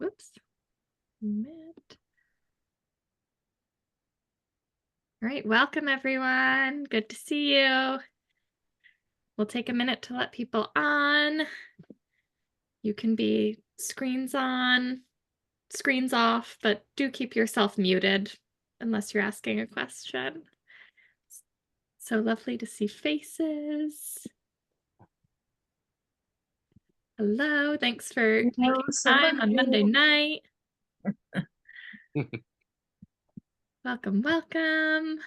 Whoops. All right, welcome everyone. Good to see you. We'll take a minute to let people on. You can be screens on, screens off, but do keep yourself muted unless you're asking a question. So lovely to see faces. Hello, thanks for making time on Monday night. Welcome, welcome.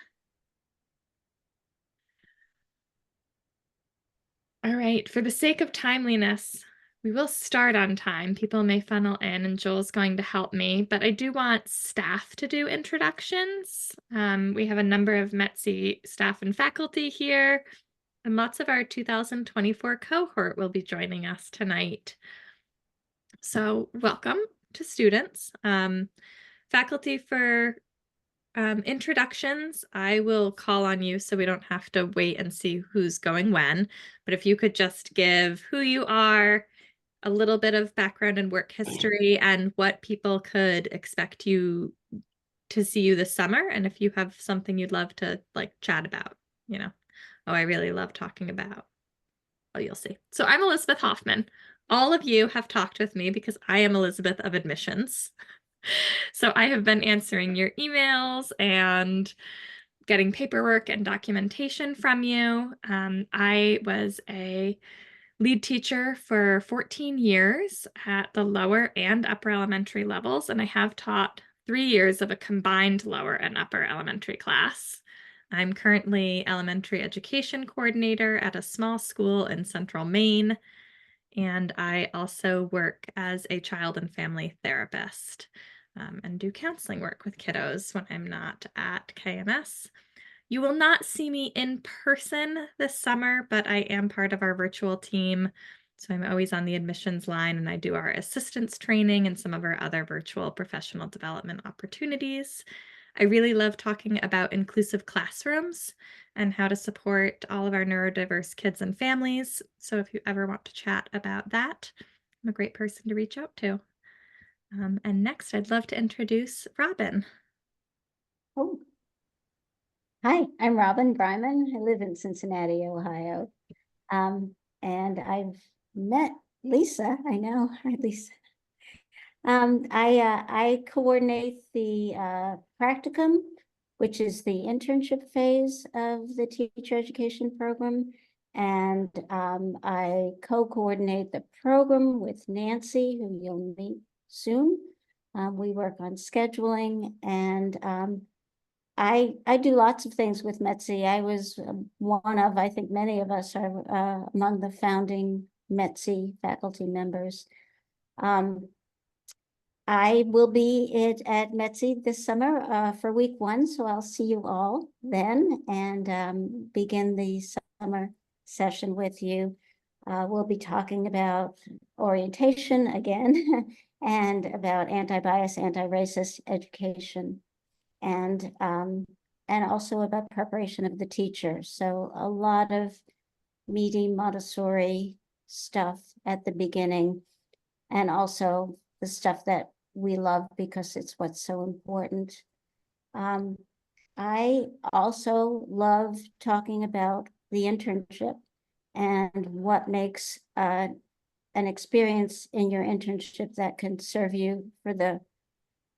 All right, for the sake of timeliness, we will start on time. People may funnel in and Joel's going to help me, but I do want staff to do introductions. We have a number of METTC staff and faculty here, and lots of our 2024 cohort will be joining us tonight. So welcome to students. Faculty for introductions, I will call on you so we don't have to wait and see who's going when. But if you could just give who you are, a little bit of background and work history, and what people could expect you to see you this summer. And if you have something you'd love to like chat about, you know, oh, I really love talking about. Oh, you'll see. So I'm Elizabeth Hoffman. All of you have talked with me because I am Elizabeth of admissions. So I have been answering your emails and getting paperwork and documentation from you. I was a lead teacher for 14 years at the lower and upper elementary levels, and I have taught 3 years of a combined lower and upper elementary class. I'm currently elementary education coordinator at a small school in central Maine, and I also work as a child and family therapist and do counseling work with kiddos when I'm not at KMS. You will not see me in person this summer, but I am part of our virtual team. So I'm always on the admissions line, and I do our assistance training and some of our other virtual professional development opportunities. I really love talking about inclusive classrooms and how to support all of our neurodiverse kids and families. So if you ever want to chat about that, I'm a great person to reach out to. And next, I'd love to introduce Robin. Oh. Hi, I'm Robin Bryman. I live in Cincinnati, Ohio. And I've met Lisa. I know. Hi, Lisa. I coordinate the practicum, which is the internship phase of the teacher education program. And I co-coordinate the program with Nancy, who you'll meet soon. We work on scheduling, and I do lots of things with METTC. I was one of, I think many of us are among the founding METTC faculty members. I will be at METTC this summer for week 1, so I'll see you all then and begin the summer session with you. We'll be talking about orientation again and about anti-bias, anti-racist education, and also about preparation of the teacher. So a lot of meaty Montessori stuff at the beginning, and also the stuff that we love because it's what's so important. I also love talking about the internship and what makes an experience in your internship that can serve you for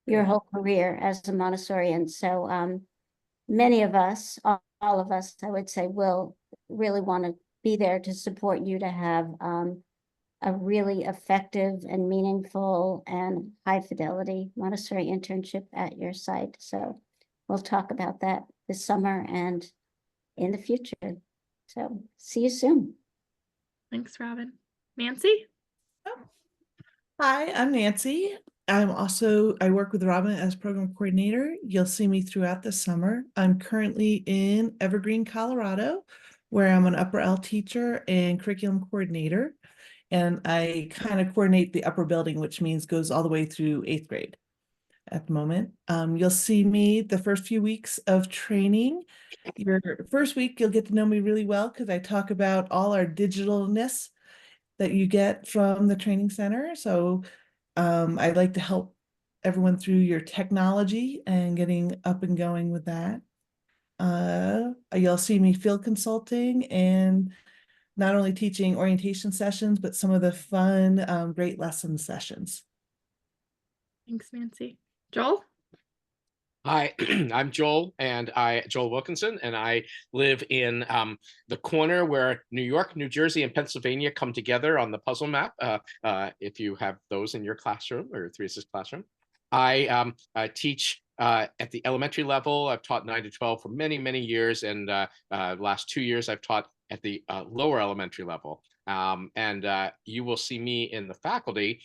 your whole career as a Montessorian. So many of us, all of us, I would say, will really want to be there to support you to have a really effective and meaningful and high fidelity Montessori internship at your site. So we'll talk about that this summer and in the future. So see you soon. Thanks, Robin. Nancy? Hi, I'm Nancy. I work with Robin as program coordinator. You'll see me throughout the summer. I'm currently in Evergreen, Colorado, where I'm an upper L teacher and curriculum coordinator. And I kind of coordinate the upper building, which means goes all the way through 8th grade at the moment. You'll see me the first few weeks of training. Your first week, you'll get to know me really well because I talk about all our digitalness that you get from the training center. So I'd like to help everyone through your technology and getting up and going with that. You'll see me field consulting and not only teaching orientation sessions, but some of the fun, great lesson sessions. Thanks, Nancy. Joel? Hi, I'm Joel Wilkinson, and I live in the corner where New York, New Jersey, and Pennsylvania come together on the puzzle map. If you have those in your classroom or 3-6 classroom, I teach at the elementary level. I've taught 9 to 12 for many, many years, and last 2 years I've taught at the lower elementary level. And you will see me in the faculty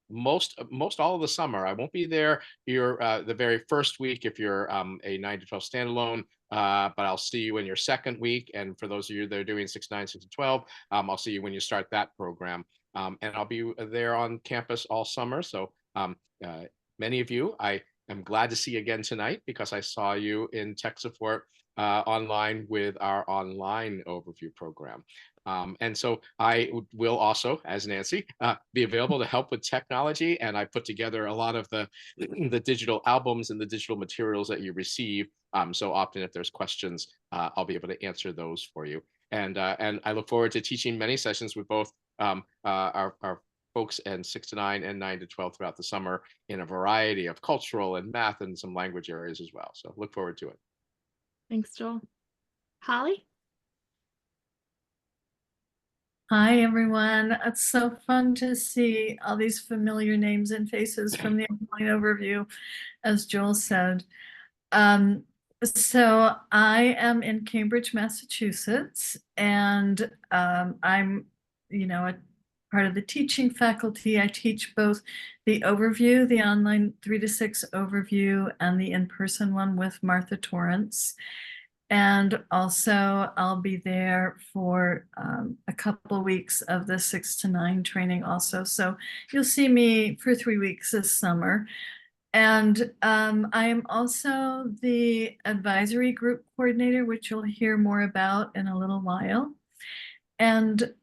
most all of the summer. I won't be there the very first week if you're a 9 to 12 standalone, but I'll see you in your second week. And for those of you that are doing 6, 9, 6, and 12, I'll see you when you start that program. And I'll be there on campus all summer. So many of you, I am glad to see again tonight because I saw you in tech support online with our online overview program. And so I will also, as Nancy, be available to help with technology. And I put together a lot of the digital albums and the digital materials that you receive. So often if there's questions, I'll be able to answer those for you. And I look forward to teaching many sessions with both our folks in 6 to 9 and 9 to 12 throughout the summer in a variety of cultural and math and some language areas as well. So look forward to it. Thanks, Joel. Holly? Hi, everyone. It's so fun to see all these familiar names and faces from the online overview, as Joel said. So I am in Cambridge, Massachusetts, and I'm, a part of the teaching faculty. I teach both the overview, the online 3 to 6 overview, and the in-person one with Martha Torrance. And also I'll be there for a couple weeks of the 6 to 9 training also. So you'll see me for 3 weeks this summer. And I am also the advisory group coordinator, which you'll hear more about in a little while. And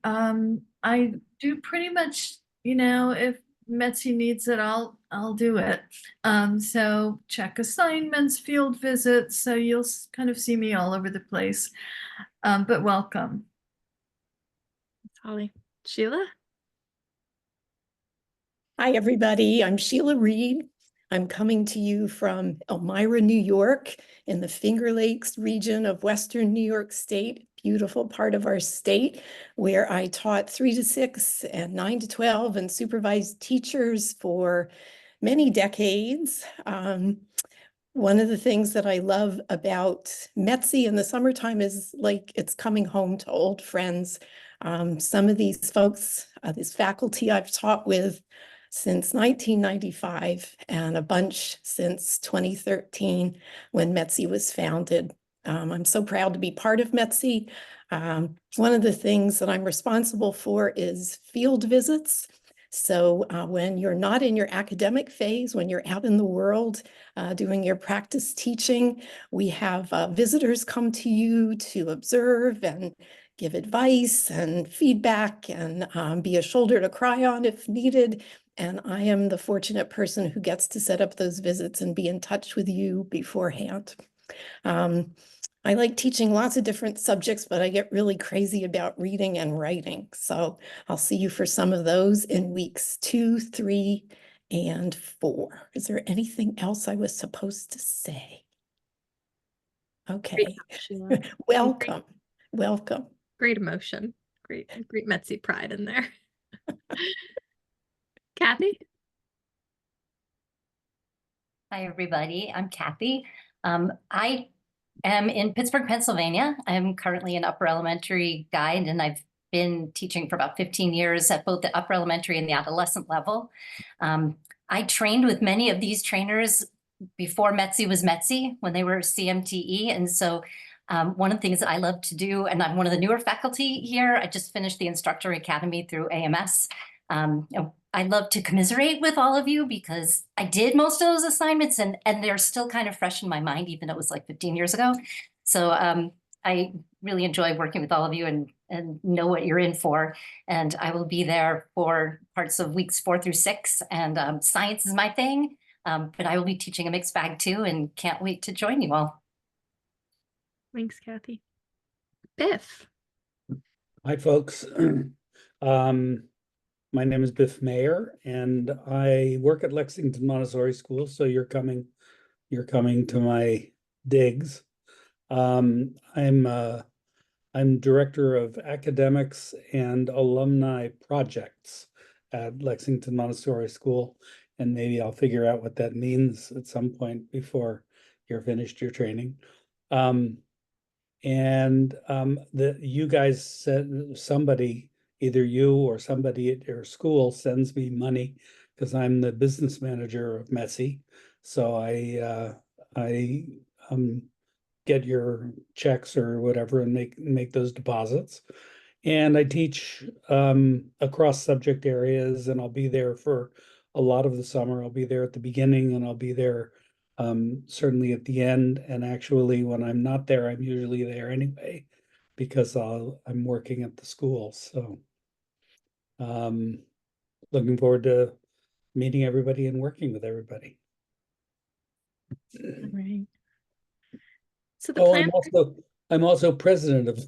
I do pretty much, if METTC needs it, I'll do it. So check assignments, field visits. So you'll kind of see me all over the place. But welcome. Holly. Sheila? Hi, everybody. I'm Sheila Reed. I'm coming to you from Elmira, New York, in the Finger Lakes region of Western New York State, beautiful part of our state, where I taught 3 to 6 and 9 to 12 and supervised teachers for many decades. One of the things that I love about METTC in the summertime is like it's coming home to old friends. Some of these folks, this faculty I've taught with since 1995 and a bunch since 2013 when METTC was founded. I'm so proud to be part of METTC. One of the things that I'm responsible for is field visits. So when you're not in your academic phase, when you're out in the world doing your practice teaching, we have visitors come to you to observe and give advice and feedback and be a shoulder to cry on if needed. And I am the fortunate person who gets to set up those visits and be in touch with you beforehand. I like teaching lots of different subjects, but I get really crazy about reading and writing. So I'll see you for some of those in weeks 2, 3, and 4. Is there anything else I was supposed to say? Okay. Welcome. Welcome. Great emotion. Great METTC pride in there. Kathy? Hi, everybody. I'm Kathy. I am in Pittsburgh, Pennsylvania. I'm currently an upper elementary guide, and I've been teaching for about 15 years at both the upper elementary and the adolescent level. I trained with many of these trainers before METTC was METTC, when they were CMTE. And so one of the things that I love to do, and I'm one of the newer faculty here, I just finished the Instructor Academy through AMS. I love to commiserate with all of you because I did most of those assignments and they're still kind of fresh in my mind, even though it was like 15 years ago. So I really enjoy working with all of you and know what you're in for. And I will be there for parts of weeks 4 through 6. And science is my thing, but I will be teaching a mixed bag too, and can't wait to join you all. Thanks, Kathy. Biff. Hi, folks. My name is Biff Mayer, and I work at Lexington Montessori School. So you're coming to my digs. I'm director of academics and alumni projects at Lexington Montessori School, and maybe I'll figure out what that means at some point before you're finished your training. That you guys said, somebody, either you or somebody at your school, sends me money because I'm the business manager of METTC. So I get your checks or whatever and make those deposits. And I teach across subject areas, and I'll be there for a lot of the summer. I'll be there at the beginning, and I'll be there certainly at the end. And actually, when I'm not there, I'm usually there anyway, because I'm working at the school. So looking forward to meeting everybody and working with everybody. Right. So the Oh, plan. I'm also president of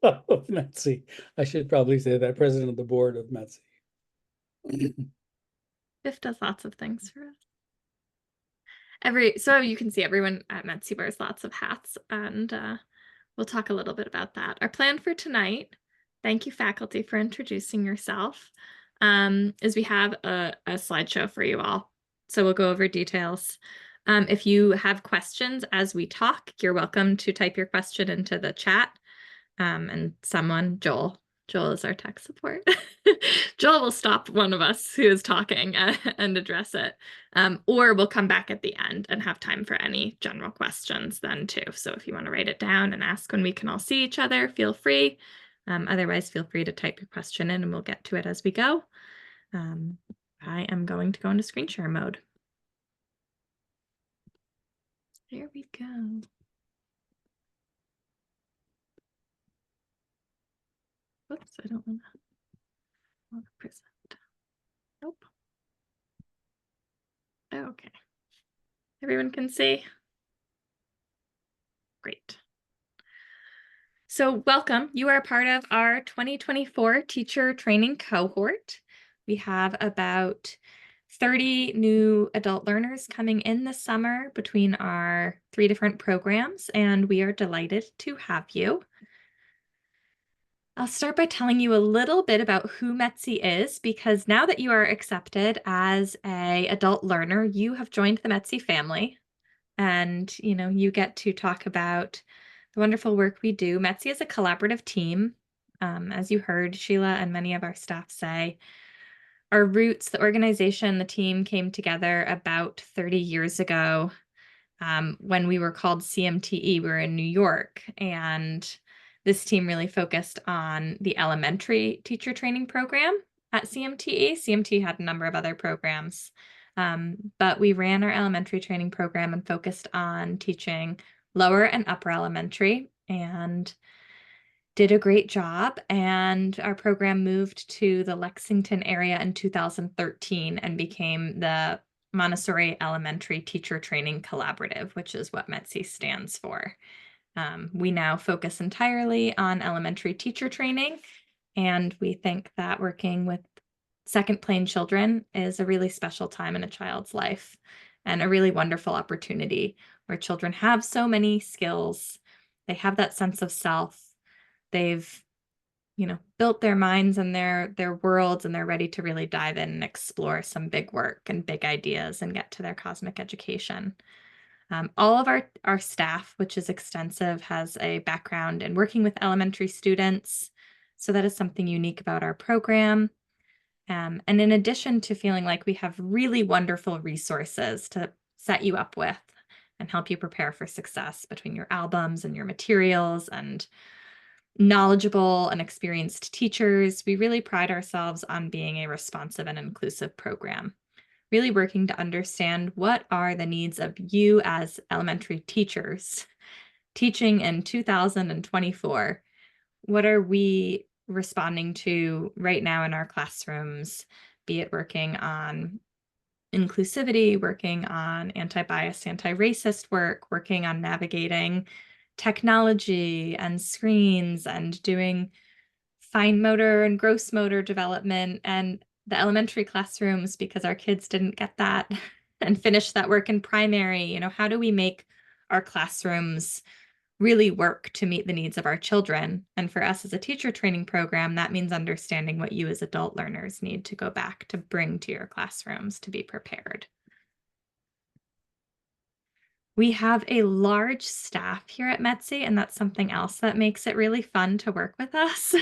of METTC. I should probably say that, president of the board of METTC. Biff does lots of things for us. So you can see everyone at METTC wears lots of hats, and we'll talk a little bit about that. Our plan for tonight, thank you faculty for introducing yourself, is we have a slideshow for you all. So we'll go over details. If you have questions as we talk, you're welcome to type your question into the chat. And Joel is our tech support. Joel will stop one of us who is talking and address it. Or we'll come back at the end and have time for any general questions then too. So if you want to write it down and ask when we can all see each other, feel free. Otherwise, feel free to type your question in and we'll get to it as we go. I am going to go into screen share mode. There we go. Oops, I don't want to present. Nope. Okay. Everyone can see? Great. So welcome. You are a part of our 2024 teacher training cohort. We have about 30 new adult learners coming in this summer between our 3 different programs, and we are delighted to have you. I'll start by telling you a little bit about who METTC is, because now that you are accepted as an adult learner, you have joined the METTC family, and you get to talk about the wonderful work we do. METTC is a collaborative team. As you heard Sheila and many of our staff say, our roots, the organization, the team came together about 30 years ago when we were called CMTE. We were in New York, and this team really focused on the elementary teacher training program at CMTE. CMTE had a number of other programs, but we ran our elementary training program and focused on teaching lower and upper elementary, and did a great job. And our program moved to the Lexington area in 2013 and became the Montessori Elementary Teacher Training Collaborative, which is what METTC stands for. We now focus entirely on elementary teacher training, and we think that working with second plane children is a really special time in a child's life and a really wonderful opportunity where children have so many skills. They have that sense of self. They've built their minds and their worlds, and they're ready to really dive in and explore some big work and big ideas and get to their cosmic education. All of our staff, which is extensive, has a background in working with elementary students. So that is something unique about our program. And in addition to feeling like we have really wonderful resources to set you up with and help you prepare for success between your albums and your materials and knowledgeable and experienced teachers, we really pride ourselves on being a responsive and inclusive program, really working to understand what are the needs of you as elementary teachers teaching in 2024, what are we responding to right now in our classrooms, be it working on inclusivity, working on anti-bias, anti-racist work, working on navigating technology and screens and doing fine motor and gross motor development and the elementary classrooms because our kids didn't get that and finish that work in primary. You know, how do we make our classrooms really work to meet the needs of our children? And for us as a teacher training program, that means understanding what you as adult learners need to go back to bring to your classrooms to be prepared. We have a large staff here at METTC, and that's something else that makes it really fun to work with us.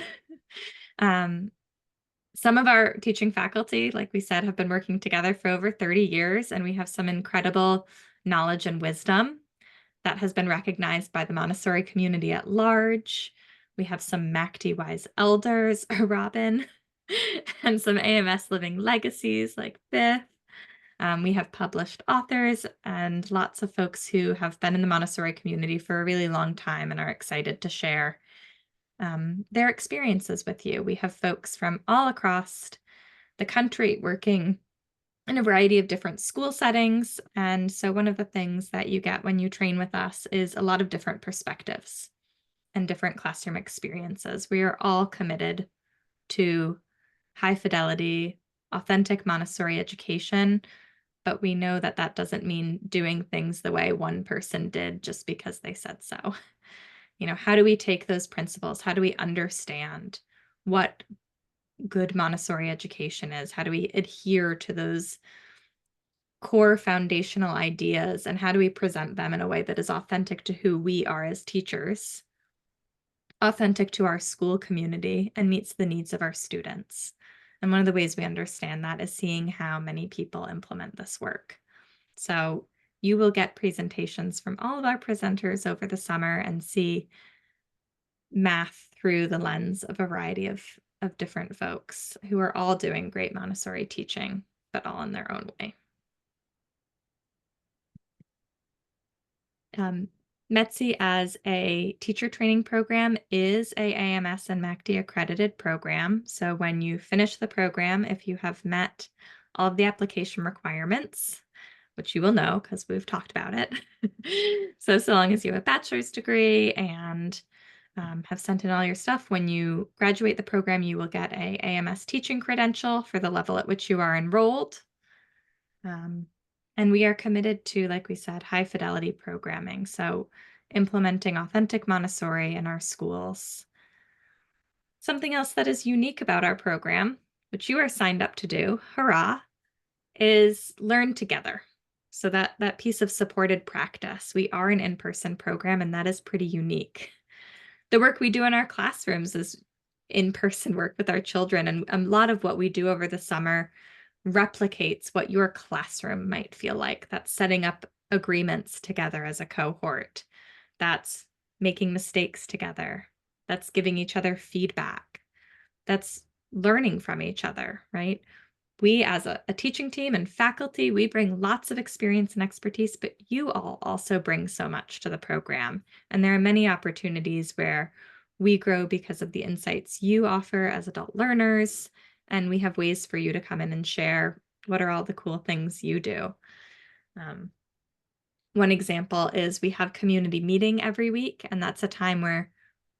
Some of our teaching faculty, like we said, have been working together for over 30 years, and we have some incredible knowledge and wisdom that has been recognized by the Montessori community at large. We have some MACD-wise elders, Robin, and some AMS living legacies like Biff. We have published authors and lots of folks who have been in the Montessori community for a really long time and are excited to share their experiences with you. We have folks from all across the country working in a variety of different school settings. And so one of the things that you get when you train with us is a lot of different perspectives and different classroom experiences. We are all committed to high fidelity, authentic Montessori education, but we know that that doesn't mean doing things the way one person did just because they said so. You know, how do we take those principles? How do we understand what good Montessori education is? How do we adhere to those core foundational ideas? And how do we present them in a way that is authentic to who we are as teachers, authentic to our school community, and meets the needs of our students? And one of the ways we understand that is seeing how many people implement this work. So you will get presentations from all of our presenters over the summer and see math through the lens of a variety of different folks who are all doing great Montessori teaching, but all in their own way. METTC as a teacher training program is a AMS and MACD accredited program. So when you finish the program, if you have met all of the application requirements, which you will know because we've talked about it. So long as you have a bachelor's degree and have sent in all your stuff, when you graduate the program, you will get a AMS teaching credential for the level at which you are enrolled. And we are committed to, like we said, high fidelity programming. So implementing authentic Montessori in our schools. Something else that is unique about our program, which you are signed up to do, hurrah, is learn together. So that piece of supported practice. We are an in-person program, and that is pretty unique. The work we do in our classrooms is in-person work with our children, and a lot of what we do over the summer replicates what your classroom might feel like. That's setting up agreements together as a cohort. That's making mistakes together. That's giving each other feedback. That's learning from each other, right? We as a teaching team and faculty, we bring lots of experience and expertise, but you all also bring so much to the program. And there are many opportunities where we grow because of the insights you offer as adult learners. And we have ways for you to come in and share what are all the cool things you do. One example is we have community meeting every week, and that's a time where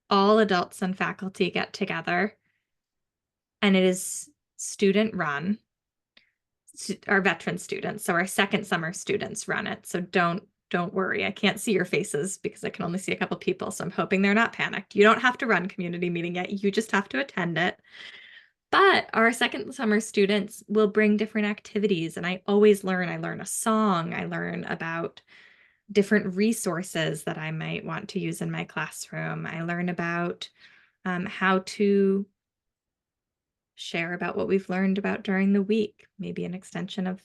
all adults and faculty get together, and it is student run. Our veteran students, so our second summer students run it. So don't worry. I can't see your faces because I can only see a couple people, so I'm hoping they're not panicked. You don't have to run community meeting yet. You just have to attend it. But our second summer students will bring different activities, and I always learn. I learn a song. I learn about different resources that I might want to use in my classroom. I learn about how to share about what we've learned about during the week, maybe an extension of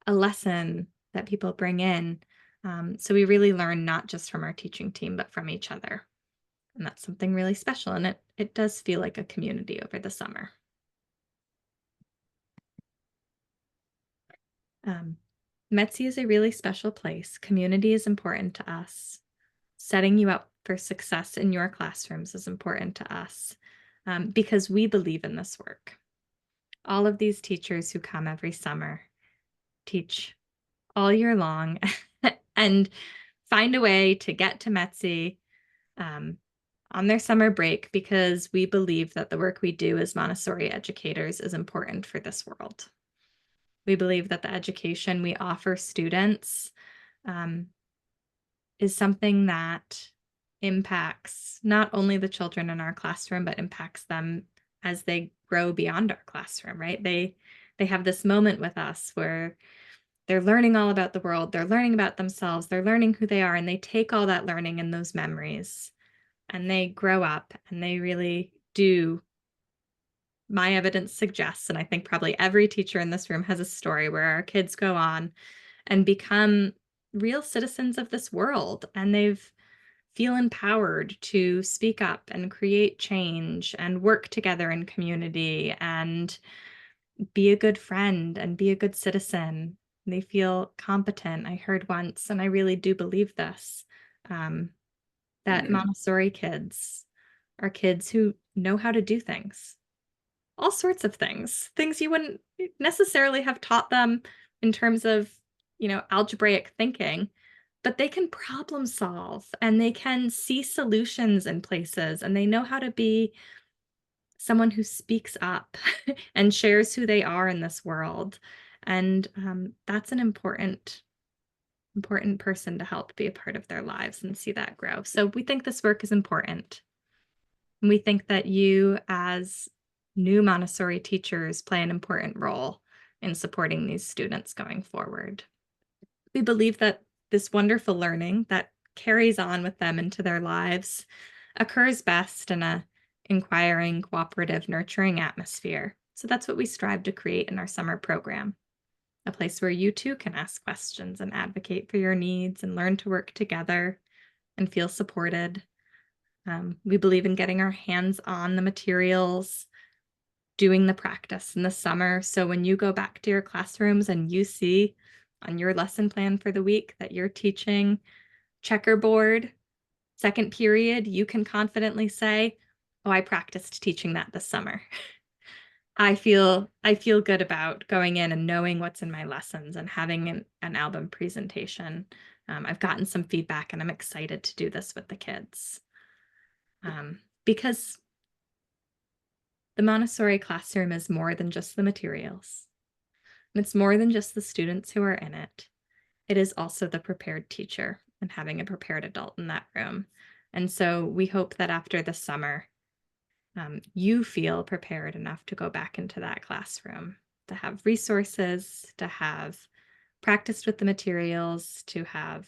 a lesson that people bring in. So we really learn not just from our teaching team, but from each other. And that's something really special. And it does feel like a community over the summer. METTC is a really special place. Community is important to us. setting you up for success in your classrooms is important to us, because we believe in this work. All of these teachers who come every summer teach all year long and find a way to get to METTC on their summer break, because we believe that the work we do as Montessori educators is important for this world. We believe that the education we offer students is something that impacts not only the children in our classroom, but impacts them as they grow beyond our classroom, right? They have this moment with us where they're learning all about the world, they're learning about themselves, they're learning who they are, and they take all that learning and those memories, and they grow up, and they really do. My evidence suggests, and I think probably every teacher in this room has a story where our kids go on and become real citizens of this world, and they've feel empowered to speak up and create change and work together in community and be a good friend and be a good citizen. They feel competent. I heard once, and I really do believe this, that Montessori kids are kids who know how to do things, all sorts of things you wouldn't necessarily have taught them in terms of, algebraic thinking, but they can problem solve and they can see solutions in places, and they know how to be someone who speaks up and shares who they are in this world. And that's an important person to help be a part of their lives and see that grow. So we think this work is important. And we think that you, as new Montessori teachers, play an important role in supporting these students going forward. We believe that this wonderful learning that carries on with them into their lives occurs best in a inquiring, cooperative, nurturing atmosphere. So that's what we strive to create in our summer program, a place where you too can ask questions and advocate for your needs and learn to work together and feel supported. We believe in getting our hands on the materials, doing the practice in the summer. So when you go back to your classrooms and you see on your lesson plan for the week that you're teaching checkerboard second period, you can confidently say, oh, I practiced teaching that this summer. I feel good about going in and knowing what's in my lessons and having an album presentation. I've gotten some feedback and I'm excited to do this with the kids. Because the Montessori classroom is more than just the materials. And it's more than just the students who are in it. It is also the prepared teacher and having a prepared adult in that room. And so we hope that after the summer, you feel prepared enough to go back into that classroom, to have resources, to have practiced with the materials, to have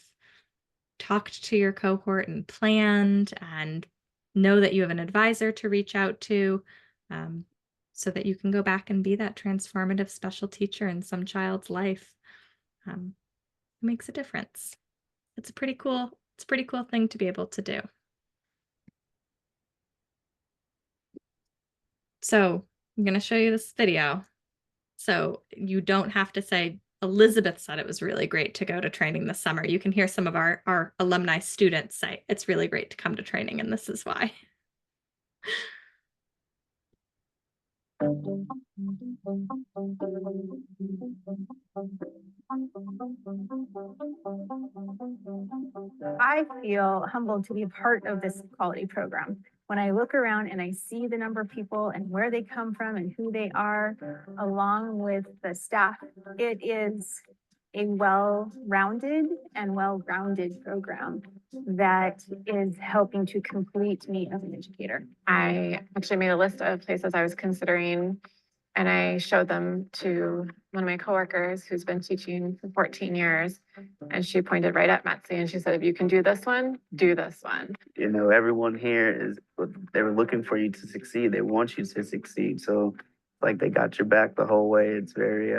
talked to your cohort and planned, and know that you have an advisor to reach out to, so that you can go back and be that transformative special teacher in some child's life. It makes a difference. It's a pretty cool thing to be able to do. So I'm going to show you this video. So you don't have to say, Elizabeth said it was really great to go to training this summer. You can hear some of our alumni students say, it's really great to come to training, and this is why. I feel humbled to be a part of this quality program. When I look around and I see the number of people and where they come from and who they are, along with the staff, it is a well-rounded and well-grounded program that is helping to complete me as an educator. I actually made a list of places I was considering, and I showed them to one of my coworkers who's been teaching for 14 years. And she pointed right at METTC and she said, if you can do this one, do this one. You know, everyone here they were looking for you to succeed. They want you to succeed. So like they got your back the whole way. It's very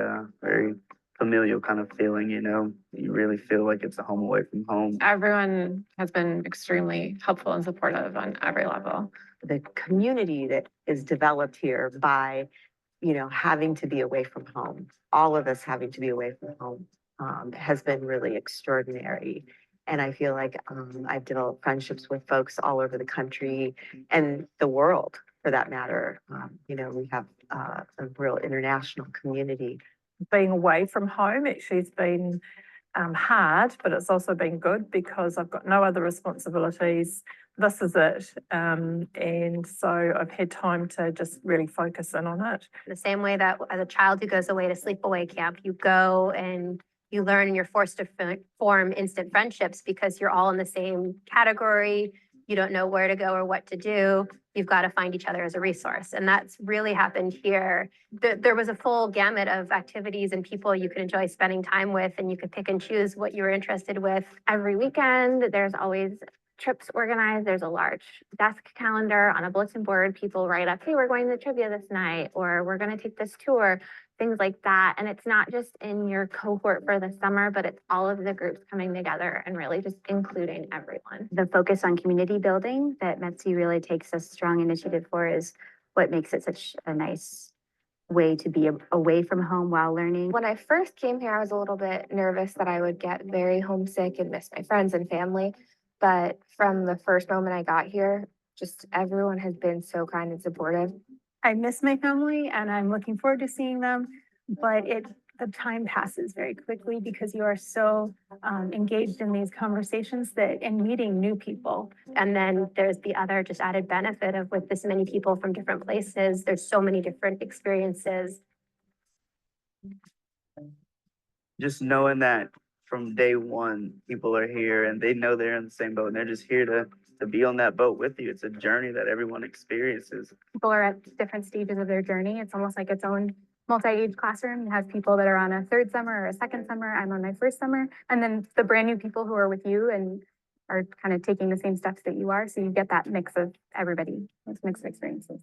familial kind of feeling, you know. You really feel like it's a home away from home. Everyone has been extremely helpful and supportive on every level. The community that is developed here by, having to be away from home, all of us having to be away from home, has been really extraordinary. And I feel like I've developed friendships with folks all over the country and the world for that matter. You know, we have a real international community. Being away from home actually has been hard, but it's also been good because I've got no other responsibilities. This is it. And so I've had time to just really focus in on it. The same way that as a child who goes away to sleepaway camp, you go and you learn and you're forced to form instant friendships because you're all in the same category. You don't know where to go or what to do. You've got to find each other as a resource. And that's really happened here. There was a full gamut of activities and people you could enjoy spending time with, and you could pick and choose what you were interested with. Every weekend, there's always trips organized. There's a large desk calendar on a bulletin board. People write up, hey, we're going to trivia this night, or we're going to take this tour, things like that. And it's not just in your cohort for the summer, but it's all of the groups coming together and really just including everyone. The focus on community building that METTC really takes a strong initiative for is what makes it such a nice way to be away from home while learning. When I first came here, I was a little bit nervous that I would get very homesick and miss my friends and family. But from the first moment I got here, just everyone has been so kind and supportive. I miss my family and I'm looking forward to seeing them, but the time passes very quickly because you are so engaged in these conversations and meeting new people. And then there's the other just added benefit of with this many people from different places, there's so many different experiences. Just knowing that from day one, people are here and they know they're in the same boat and they're just here to be on that boat with you. It's a journey that everyone experiences. People are at different stages of their journey. It's almost like its own multi-age classroom. It has people that are on a third summer or a second summer. I'm on my first summer. And then the brand new people who are with you and are kind of taking the same steps that you are. So you get that mix of everybody, those mixed experiences.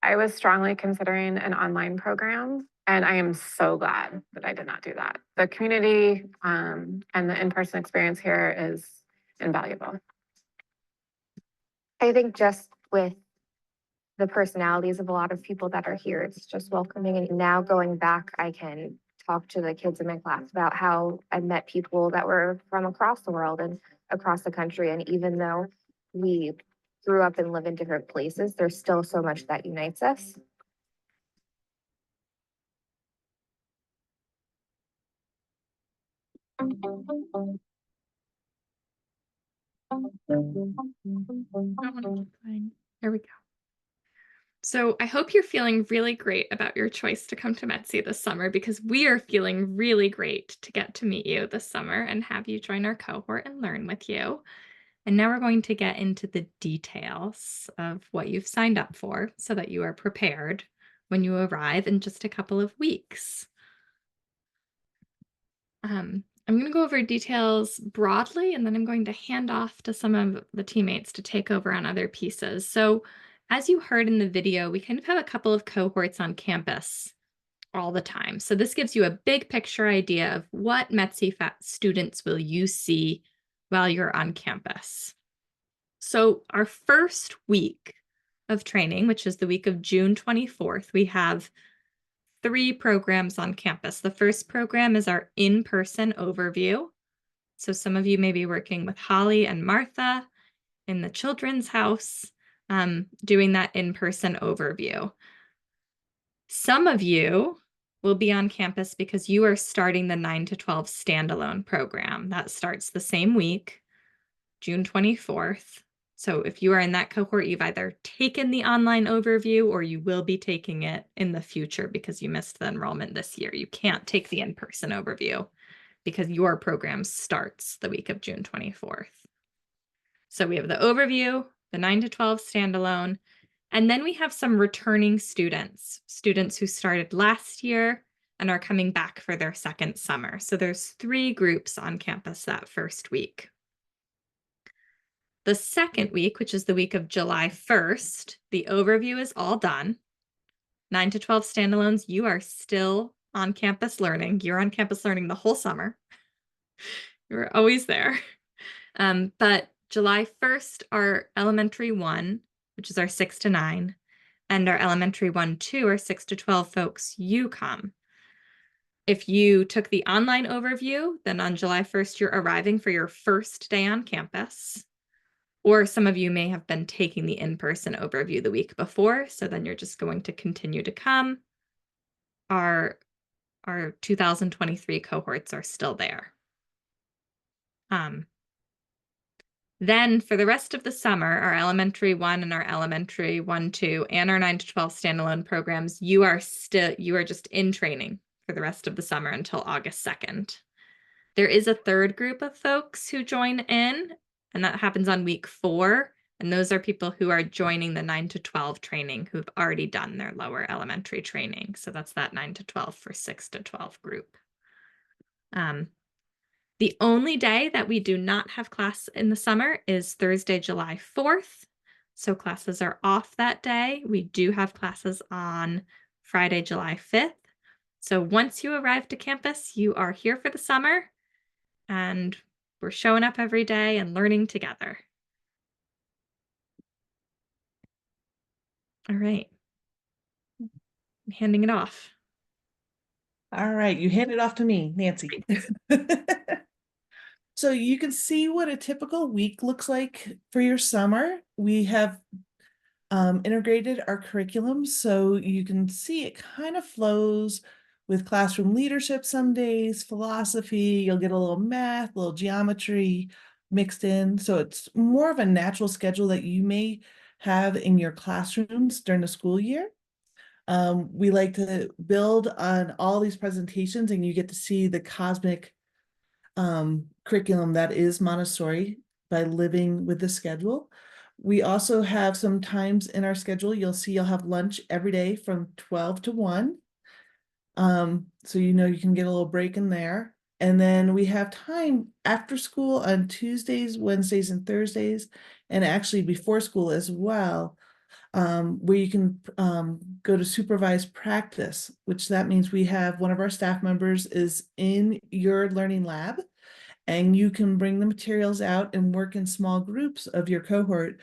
I was strongly considering an online program, and I am so glad that I did not do that. The community and the in-person experience here is invaluable. I think just with the personalities of a lot of people that are here, it's just welcoming. And now going back, I can talk to the kids in my class about how I met people that were from across the world and across the country. And even though we grew up and live in different places, there's still so much that unites us. There we go. So I hope you're feeling really great about your choice to come to METTC this summer, because we are feeling really great to get to meet you this summer and have you join our cohort and learn with you. And now we're going to get into the details of what you've signed up for so that you are prepared when you arrive in just a couple of weeks. I'm going to go over details broadly, and then I'm going to hand off to some of the teammates to take over on other pieces. So as you heard in the video, we kind of have a couple of cohorts on campus all the time. So this gives you a big picture idea of what METTC students will you see while you're on campus. So our first week of training, which is the week of June 24th, we have 3 programs on campus. The first program is our in-person overview. So some of you may be working with Holly and Martha in the children's house, doing that in-person overview. Some of you will be on campus because you are starting the 9 to 12 standalone program. That starts the same week, June 24th. So if you are in that cohort, you've either taken the online overview or you will be taking it in the future because you missed the enrollment this year. You can't take the in-person overview because your program starts the week of June 24th. So we have the overview, the 9 to 12 standalone, and then we have some returning students who started last year and are coming back for their second summer. So there's 3 groups on campus that first week. The second week, which is the week of July 1st, the overview is all done. 9 to 12 standalones, you are still on campus learning. You're on campus learning the whole summer. You're always there. But July 1st, our elementary 1, which is our 6 to 9, and our elementary 1-2, our 6 to 12 folks, you come. If you took the online overview, then on July 1st, you're arriving for your first day on campus. Or some of you may have been taking the in-person overview the week before, so then you're just going to continue to come. Our 2023 cohorts are still there. Then for the rest of the summer, our elementary 1 and our elementary 1-2 and our 9 to 12 standalone programs, you are just in training for the rest of the summer until August 2nd. There is a third group of folks who join in, and that happens on week 4. And those are people who are joining the 9 to 12 training who've already done their lower elementary training. So that's that 9 to 12 for 6 to 12 group. The only day that we do not have class in the summer is Thursday, July 4th. So classes are off that day. We do have classes on Friday, July 5th. So once you arrive to campus, you are here for the summer, and we're showing up every day and learning together. All right. I'm handing it off. All right, you hand it off to me, Nancy. So you can see what a typical week looks like for your summer. We have integrated our curriculum, so you can see it kind of flows with classroom leadership some days, philosophy, you'll get a little math, a little geometry mixed in. So it's more of a natural schedule that you may have in your classrooms during the school year. We like to build on all these presentations, and you get to see the cosmic curriculum that is Montessori by living with the schedule. We also have some times in our schedule, you'll see you'll have lunch every day from 12 to 1. So you know you can get a little break in there. And then we have time after school on Tuesdays, Wednesdays, and Thursdays, and actually before school as well, where you can go to supervised practice, which that means we have one of our staff members is in your learning lab, and you can bring the materials out and work in small groups of your cohort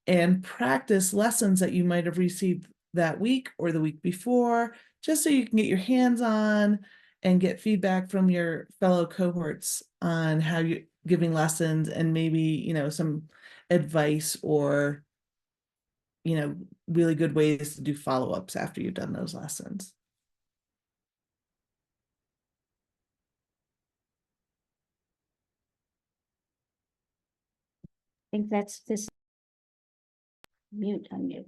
and practice lessons that you might have received that week or the week before, just so you can get your hands on and get feedback from your fellow cohorts on how you're giving lessons, and maybe, you know, some advice or, you know, really good ways to do follow-ups after you've done those lessons. I think that's this mute on mute.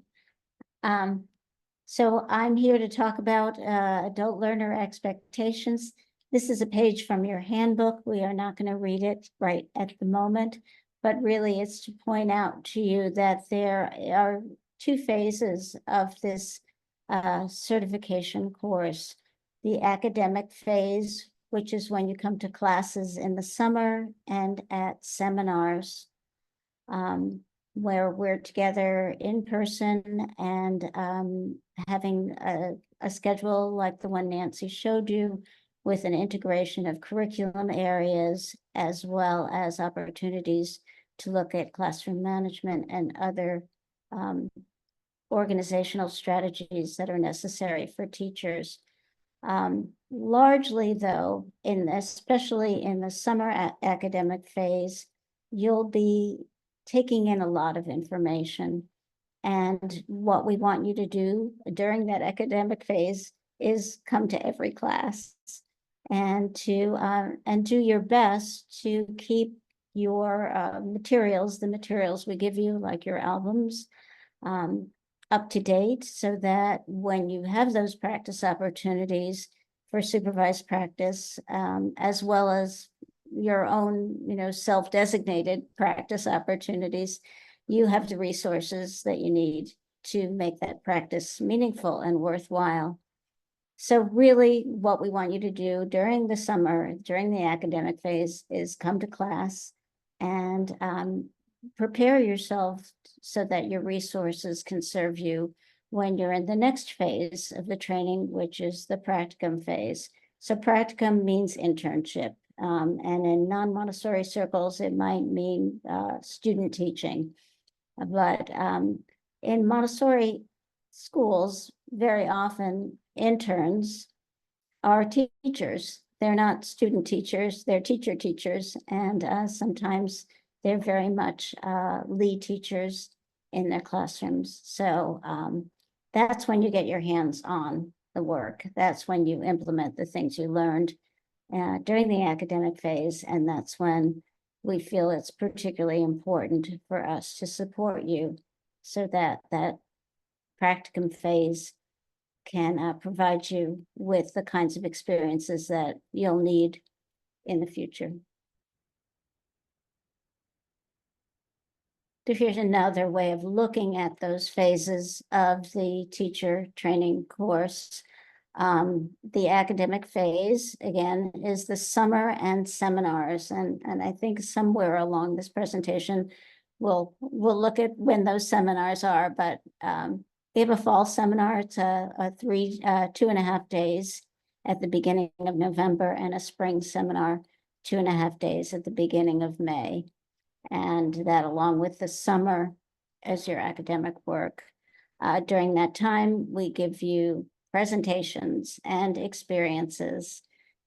So I'm here to talk about adult learner expectations. This is a page from your handbook. We are not going to read it right at the moment, but really it's to point out to you that there are 2 phases of this certification course. The academic phase, which is when you come to classes in the summer and at seminars, where we're together in person and having a schedule like the one Nancy showed you, with an integration of curriculum areas as well as opportunities to look at classroom management and other organizational strategies that are necessary for teachers. Largely though, especially in the summer academic phase, you'll be taking in a lot of information. And what we want you to do during that academic phase is come to every class and do your best to keep your materials, the materials we give you, like your albums, up to date, so that when you have those practice opportunities for supervised practice, as well as your own, you know, self-designated practice opportunities, you have the resources that you need to make that practice meaningful and worthwhile. So really what we want you to do during the summer, during the academic phase, is come to class and prepare yourself so that your resources can serve you when you're in the next phase of the training, which is the practicum phase. So practicum means internship. And in non-Montessori circles, it might mean student teaching. But in Montessori schools, very often interns are teachers. They're not student teachers, they're teacher teachers. And sometimes they're very much lead teachers in their classrooms. So that's when you get your hands on the work. That's when you implement the things you learned during the academic phase. And that's when we feel it's particularly important for us to support you so that that practicum phase can provide you with the kinds of experiences that you'll need in the future. Here's another way of looking at those phases of the teacher training course. The academic phase, again, is the summer and seminars. And I think somewhere along this presentation, we'll look at when those seminars are, but we have a fall seminar. It's a 2.5 days at the beginning of November, and a spring seminar, 2.5 days at the beginning of May. And that, along with the summer as your academic work. During that time, we give you presentations and experiences.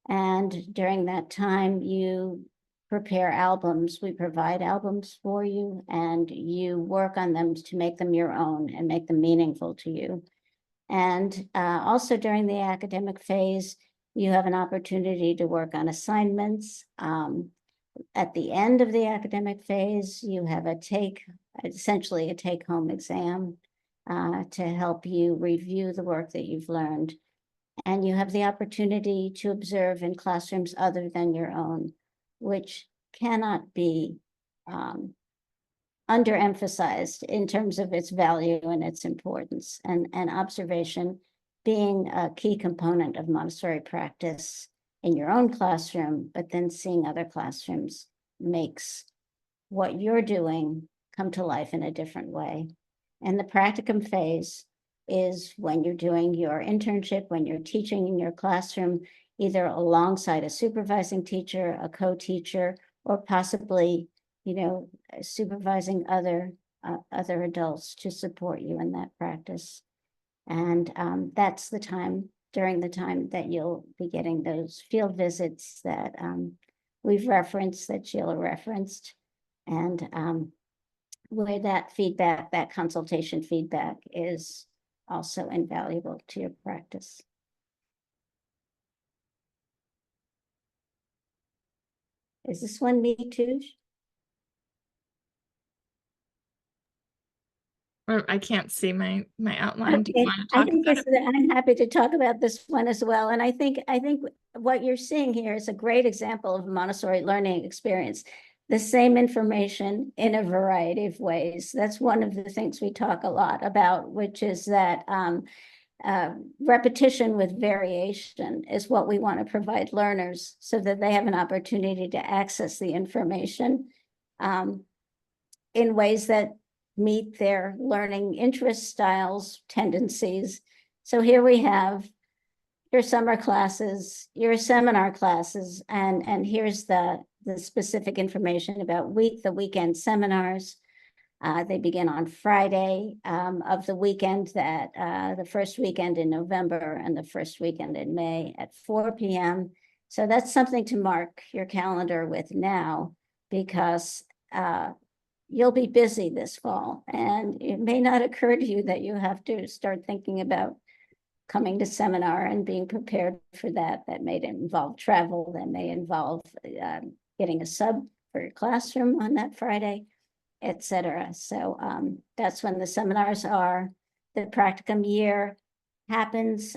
And during that time, you prepare albums. We provide albums for you, and you work on them to make them your own and make them meaningful to you. And also during the academic phase, you have an opportunity to work on assignments. At the end of the academic phase, you have essentially a take-home exam to help you review the work that you've learned. And you have the opportunity to observe in classrooms other than your own, which cannot be underemphasized in terms of its value and its importance, and observation being a key component of Montessori practice in your own classroom, but then seeing other classrooms makes what you're doing come to life in a different way. And the practicum phase is when you're doing your internship, when you're teaching in your classroom, either alongside a supervising teacher, a co-teacher, or possibly, supervising other adults to support you in that practice. And that's the time, during the time that you'll be getting those field visits that we've referenced, that Sheila referenced, and where that feedback, that consultation feedback, is also invaluable to your practice. Is this one me too? I can't see my outline. Do you Okay, want to I talk think about it? I'm happy to talk about this one as well. And I think what you're seeing here is a great example of a Montessori learning experience. The same information in a variety of ways. That's one of the things we talk a lot about, which is that repetition with variation is what we want to provide learners so that they have an opportunity to access the information in ways that meet their learning interests, styles, tendencies. So here we have your summer classes, your seminar classes, and here's the specific information about the weekend seminars. They begin on Friday of the weekend, the first weekend in November and the first weekend in May at 4 p.m. So that's something to mark your calendar with now, because you'll be busy this fall, and it may not occur to you that you have to start thinking about coming to seminar and being prepared for that. That may involve travel, that may involve getting a sub for your classroom on that Friday, etc. So that's when the seminars are. The practicum year happens.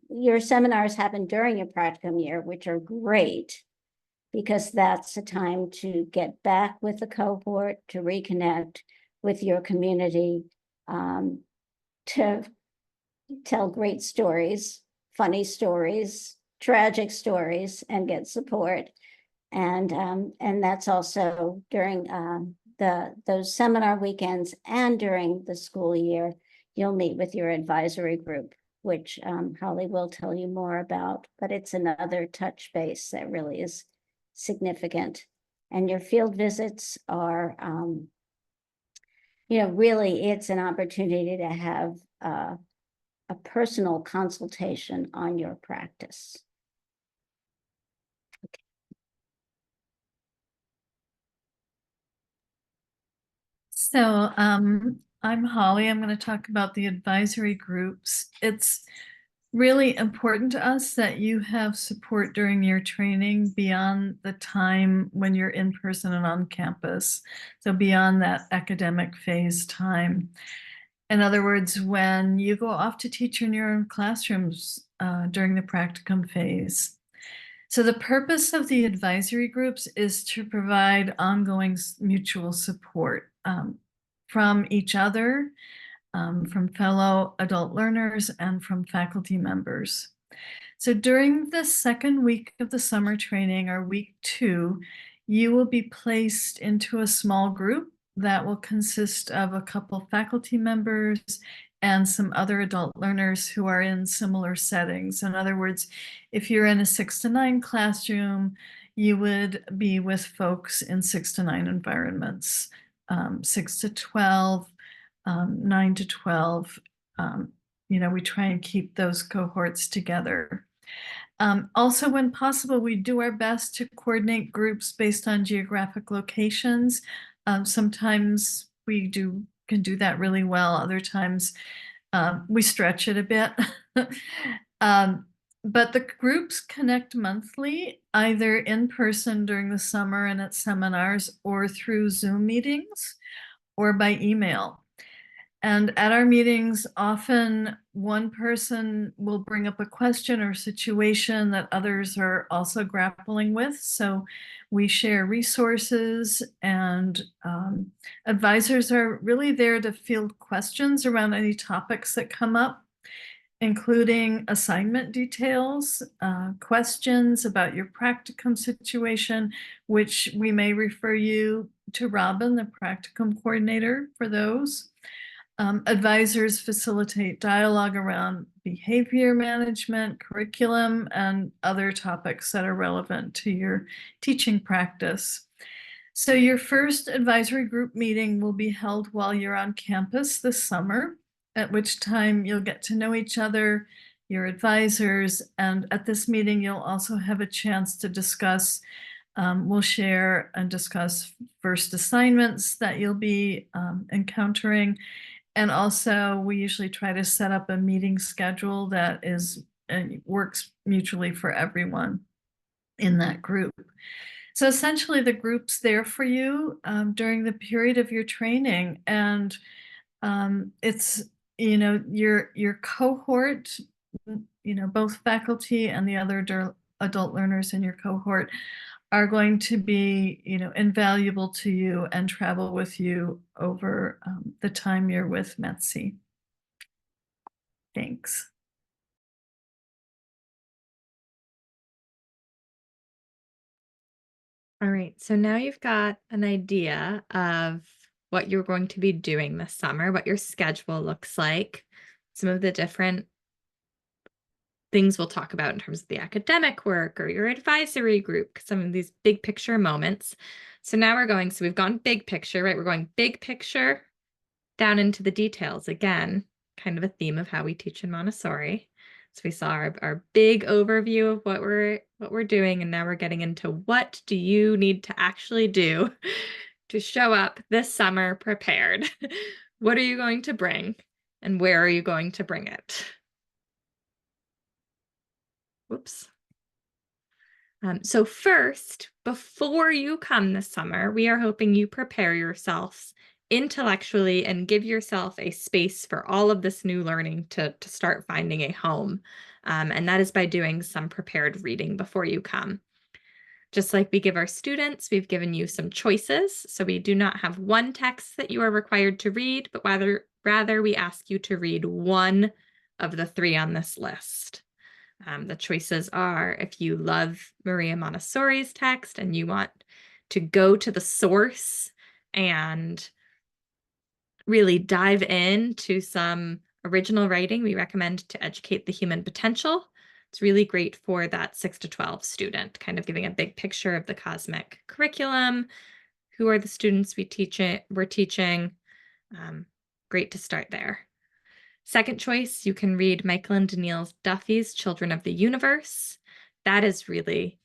Your seminars happen during your practicum year, which are great, because that's a time to get back with the cohort, to reconnect with your community, to tell great stories, funny stories, tragic stories, and get support. And that's also during those seminar weekends, and during the school year, you'll meet with your advisory group, which Holly will tell you more about, but it's another touch base that really is significant. And your field visits are, really, it's an opportunity to have a personal consultation on your practice. So I'm Holly. I'm going to talk about the advisory groups. It's really important to us that you have support during your training beyond the time when you're in person and on campus. So beyond that academic phase time. In other words, when you go off to teach in your own classrooms during the practicum phase. So the purpose of the advisory groups is to provide ongoing mutual support from each other, from fellow adult learners, and from faculty members. So during the second week of the summer training, or week 2, you will be placed into a small group that will consist of a couple faculty members and some other adult learners who are in similar settings. In other words, if you're in a 6 to 9 classroom, you would be with folks in 6 to 9 environments, 6 to 12, 9 to 12. We try and keep those cohorts together. Also, when possible, we do our best to coordinate groups based on geographic locations. Sometimes we can do that really well. Other times we stretch it a bit. But the groups connect monthly, either in person during the summer and at seminars, or through Zoom meetings, or by email. And at our meetings, often one person will bring up a question or situation that others are also grappling with. So we share resources, and advisors are really there to field questions around any topics that come up, including assignment details, questions about your practicum situation, which we may refer you to Robin, the practicum coordinator, for those. Advisors facilitate dialogue around behavior management, curriculum, and other topics that are relevant to your teaching practice. So your first advisory group meeting will be held while you're on campus this summer, at which time you'll get to know each other, your advisors, and at this meeting you'll also have a chance to discuss, we'll share and discuss first assignments that you'll be encountering. And also, we usually try to set up a meeting schedule that works mutually for everyone in that group. So essentially, the group's there for you during the period of your training, and it's your cohort, both faculty and the other adult learners in your cohort are going to be, invaluable to you and travel with you over the time you're with METTC. Thanks. All right, so now you've got an idea of what you're going to be doing this summer, what your schedule looks like, some of the different things we'll talk about in terms of the academic work or your advisory group, some of these big picture moments. So now we've gone big picture, right? We're going big picture down into the details again, kind of a theme of how we teach in Montessori. So we saw our big overview of what we're doing, and now we're getting into what do you need to actually do to show up this summer prepared? What are you going to bring, and where are you going to bring it? Whoops. So first, before you come this summer, we are hoping you prepare yourselves intellectually and give yourself a space for all of this new learning to start finding a home. And that is by doing some prepared reading before you come. Just like we give our students, we've given you some choices. So we do not have one text that you are required to read, but rather we ask you to read one of the 3 on this list. The choices are, if you love Maria Montessori's text and you want to go to the source and really dive into some original writing, we recommend To Educate the Human Potential. It's really great for that 6 to 12 student, kind of giving a big picture of the cosmic curriculum. Who are the students we're teaching? Great to start there. Second choice, you can read Michael and Danielle Duffy's Children of the Universe. That is really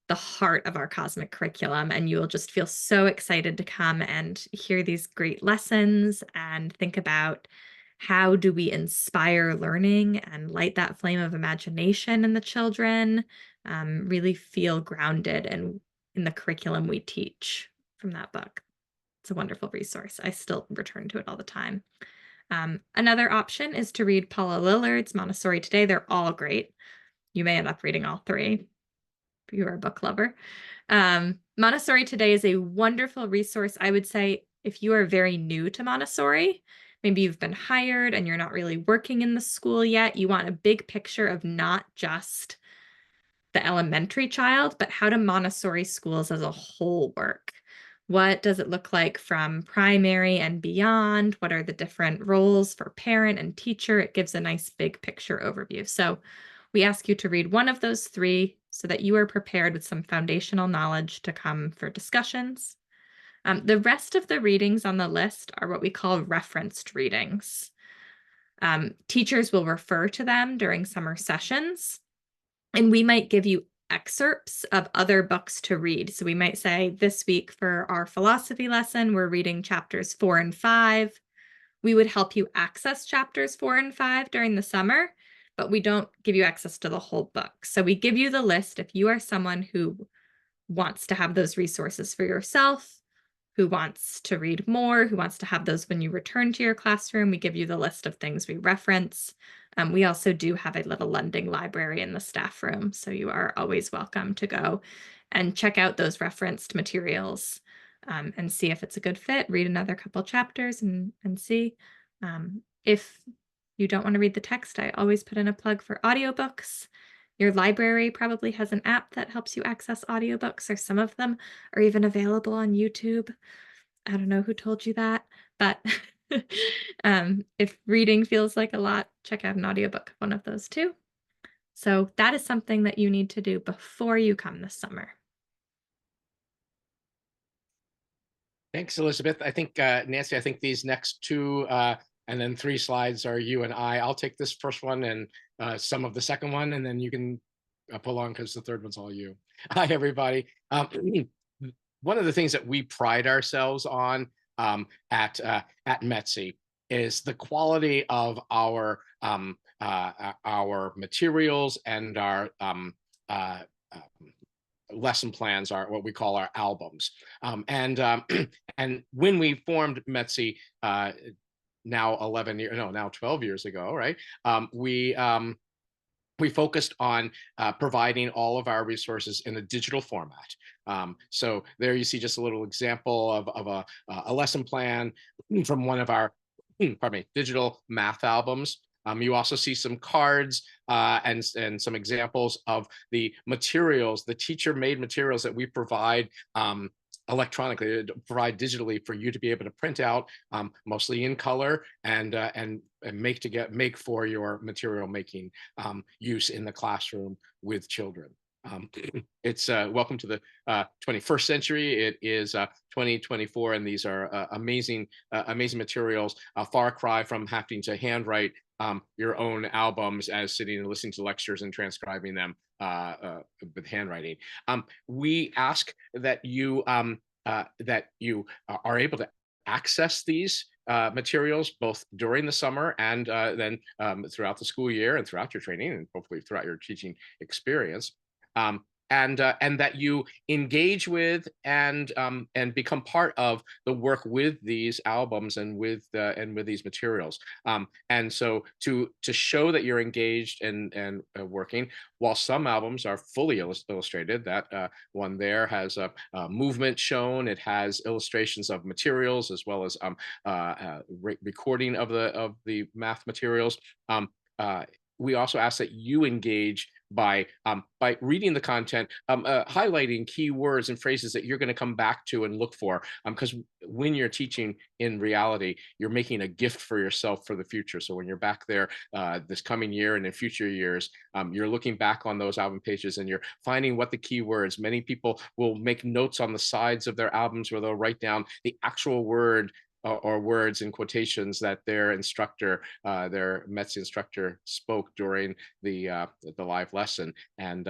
the heart of our cosmic curriculum, and you will just feel so excited to come and hear these great lessons and think about how do we inspire learning and light that flame of imagination in the children, really feel grounded in the curriculum we teach from that book. It's a wonderful resource. I still return to it all the time. Another option is to read Paula Lillard's Montessori Today. They're all great. You may end up reading all three if you are a book lover. Montessori Today is a wonderful resource. I would say if you are very new to Montessori, maybe you've been hired and you're not really working in the school yet, you want a big picture of not just the elementary child, but how do Montessori schools as a whole work? What does it look like from primary and beyond? What are the different roles for parent and teacher? It gives a nice big picture overview. So we ask you to read one of those three so that you are prepared with some foundational knowledge to come for discussions. The rest of the readings on the list are what we call referenced readings. Teachers will refer to them during summer sessions, and we might give you excerpts of other books to read. So we might say this week for our philosophy lesson, we're reading chapters 4 and 5. We would help you access chapters 4 and 5 during the summer, but we don't give you access to the whole book. So we give you the list if you are someone who wants to have those resources for yourself, who wants to read more, who wants to have those when you return to your classroom. We give you the list of things we reference. We also do have a little lending library in the staff room, so you are always welcome to go and check out those referenced materials and see if it's a good fit, read another couple chapters and see. If you don't want to read the text, I always put in a plug for audiobooks. Your library probably has an app that helps you access audiobooks, or some of them are even available on YouTube. I don't know who told you that, but if reading feels like a lot, check out an audiobook of one of those too. So that is something that you need to do before you come this summer. Thanks, Elizabeth. I think, Nancy, I think these next two and then 3 slides are you and I. I'll take this first one and some of the second one, and then you can pull on because the third one's all you. Hi, everybody. One of the things that we pride ourselves on at METTC is the quality of our materials and our lesson plans, are what we call our albums. And when we formed METTC now 12 years ago, right? We focused on providing all of our resources in a digital format. So there you see just a little example of a lesson plan from one of our digital math albums. You also see some cards and some examples of the materials, the teacher-made materials that we provide electronically, provide digitally for you to be able to print out, mostly in color, and make for your material making use in the classroom with children. It's welcome to the 21st century. It is 2024, and these are amazing materials. A far cry from having to handwrite your own albums as sitting and listening to lectures and transcribing them with handwriting. We ask that you are able to access these materials both during the summer and then throughout the school year and throughout your training and hopefully throughout your teaching experience. And that you engage with and become part of the work with these albums and with these materials. And so to show that you're engaged and working, while some albums are fully illustrated, that one there has a movement shown. It has illustrations of materials as well as recording of the math materials. We also ask that you engage by reading the content, highlighting key words and phrases that you're going to come back to and look for, because when you're teaching in reality, you're making a gift for yourself for the future. So when you're back there this coming year and in future years, you're looking back on those album pages and you're finding what the key words. Many people will make notes on the sides of their albums where they'll write down the actual word or words and quotations that their instructor, their METTC instructor, spoke during the live lesson, and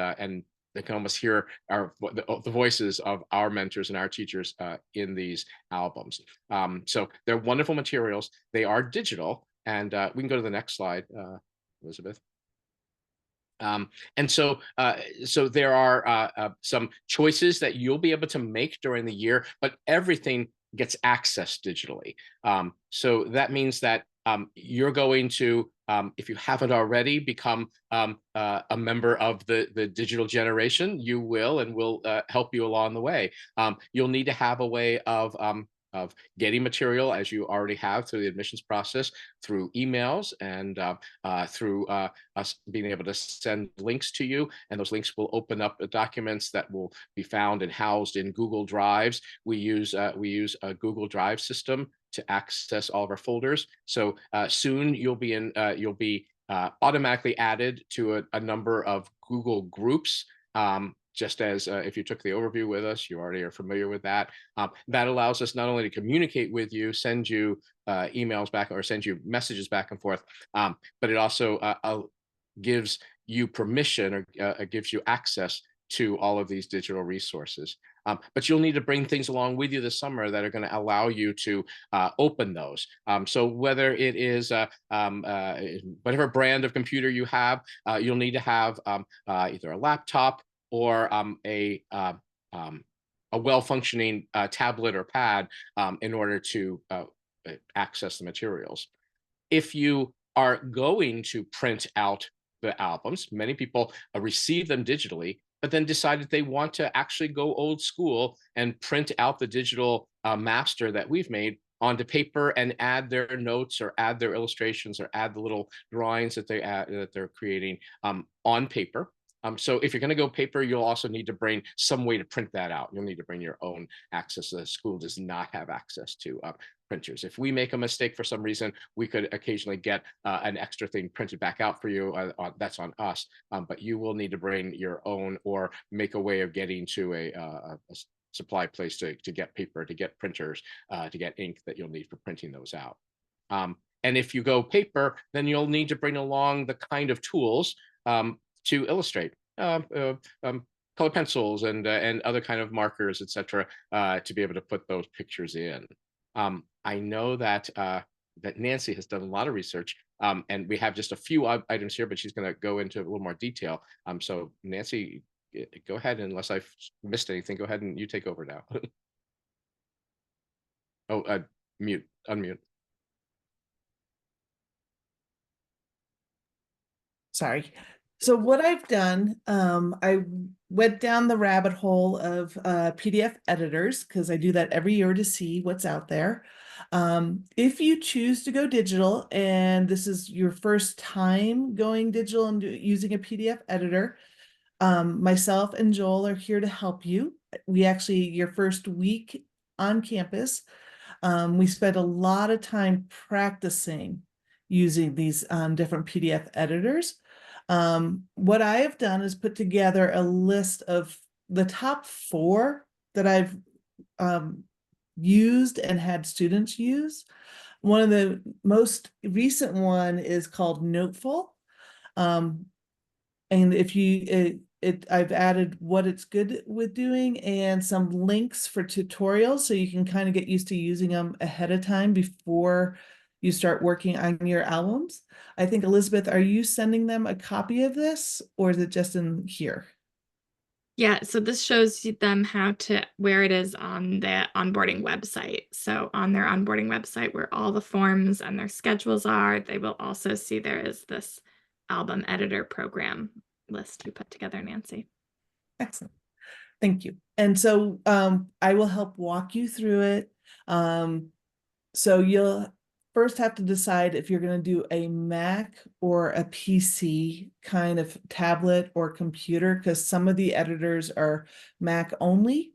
they can almost hear the voices of our mentors and our teachers in these albums. So they're wonderful materials. They are digital, and we can go to the next slide, Elizabeth. And so there are some choices that you'll be able to make during the year, but everything gets accessed digitally. So that means that you're going to, if you haven't already, become a member of the digital generation. You will, and we'll help you along the way. You'll need to have a way of getting material, as you already have through the admissions process, through emails, and through us being able to send links to you. And those links will open up documents that will be found and housed in Google Drives. We use a Google Drive system to access all of our folders. So soon you'll be automatically added to a number of Google groups. Just as if you took the overview with us, you already are familiar with that. That allows us not only to communicate with you, send you emails back, or send you messages back and forth, but it also gives you permission, or gives you access to all of these digital resources. But you'll need to bring things along with you this summer that are going to allow you to open those. So whether it is whatever brand of computer you have, you'll need to have either a laptop or a well-functioning tablet or pad in order to access the materials. If you are going to print out the albums, many people receive them digitally, but then decide that they want to actually go old school and print out the digital master that we've made onto paper and add their notes, or add their illustrations, or add the little drawings that they're creating on paper. So if you're going to go paper, you'll also need to bring some way to print that out. You'll need to bring your own access. The school does not have access to printers. If we make a mistake for some reason, we could occasionally get an extra thing printed back out for you. That's on us. But you will need to bring your own, or make a way of getting to a supply place to get paper, to get printers, to get ink that you'll need for printing those out. And if you go paper, then you'll need to bring along the kind of tools to illustrate, color pencils and other kind of markers, etc., to be able to put those pictures in. I know that that Nancy has done a lot of research, and we have just a few items here, but she's going to go into a little more detail. So Nancy, go ahead, unless I've missed anything. Go ahead and you take over now. Oh, unmute. Sorry. So what I've done, I went down the rabbit hole of PDF editors, because I do that every year to see what's out there. If you choose to go digital, and this is your first time going digital and using a PDF editor, myself and Joel are here to help you. We actually, your first week on campus, we spent a lot of time practicing using these different PDF editors. What I have done is put together a list of the top 4 that I've used and had students use. One of the most recent one is called Noteful. And if you, I've added what it's good with doing and some links for tutorials, so you can kind of get used to using them ahead of time before you start working on your albums. I think, Elizabeth, are you sending them a copy of this, or is it just in here? Yeah, so this shows them where it is on the onboarding website. So on their onboarding website, where all the forms and their schedules are, they will also see there is this album editor program list you put together, Nancy. Excellent. Thank you. And so I will help walk you through it. So you'll first have to decide if you're going to do a Mac or a PC kind of tablet or computer, because some of the editors are Mac only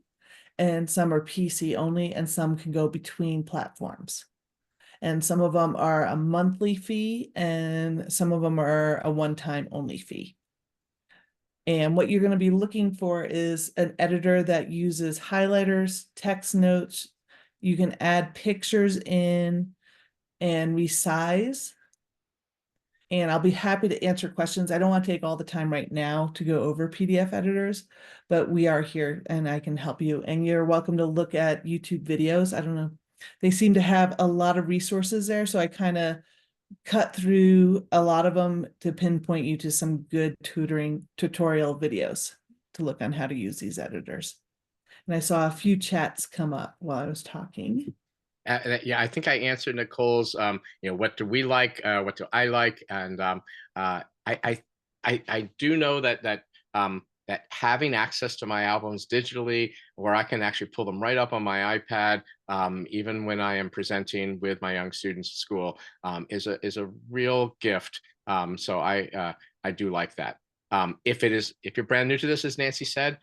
and some are PC only, and some can go between platforms. And some of them are a monthly fee, and some of them are a one-time only fee. And what you're going to be looking for is an editor that uses highlighters, text notes, You can add pictures in and resize. And I'll be happy to answer questions. I don't want to take all the time right now to go over PDF editors, but we are here and I can help you. And you're welcome to look at YouTube videos. I don't know. They seem to have a lot of resources there. So I kind of cut through a lot of them to pinpoint you to some good tutorial videos to look on how to use these editors. And I saw a few chats come up while I was talking. Yeah, I think I answered Nicole's. What do we like? What do I like? And I do know that having access to my albums digitally, where I can actually pull them right up on my iPad, even when I am presenting with my young students at school, is a real gift. So I do like that. If you're brand new to this, as Nancy said,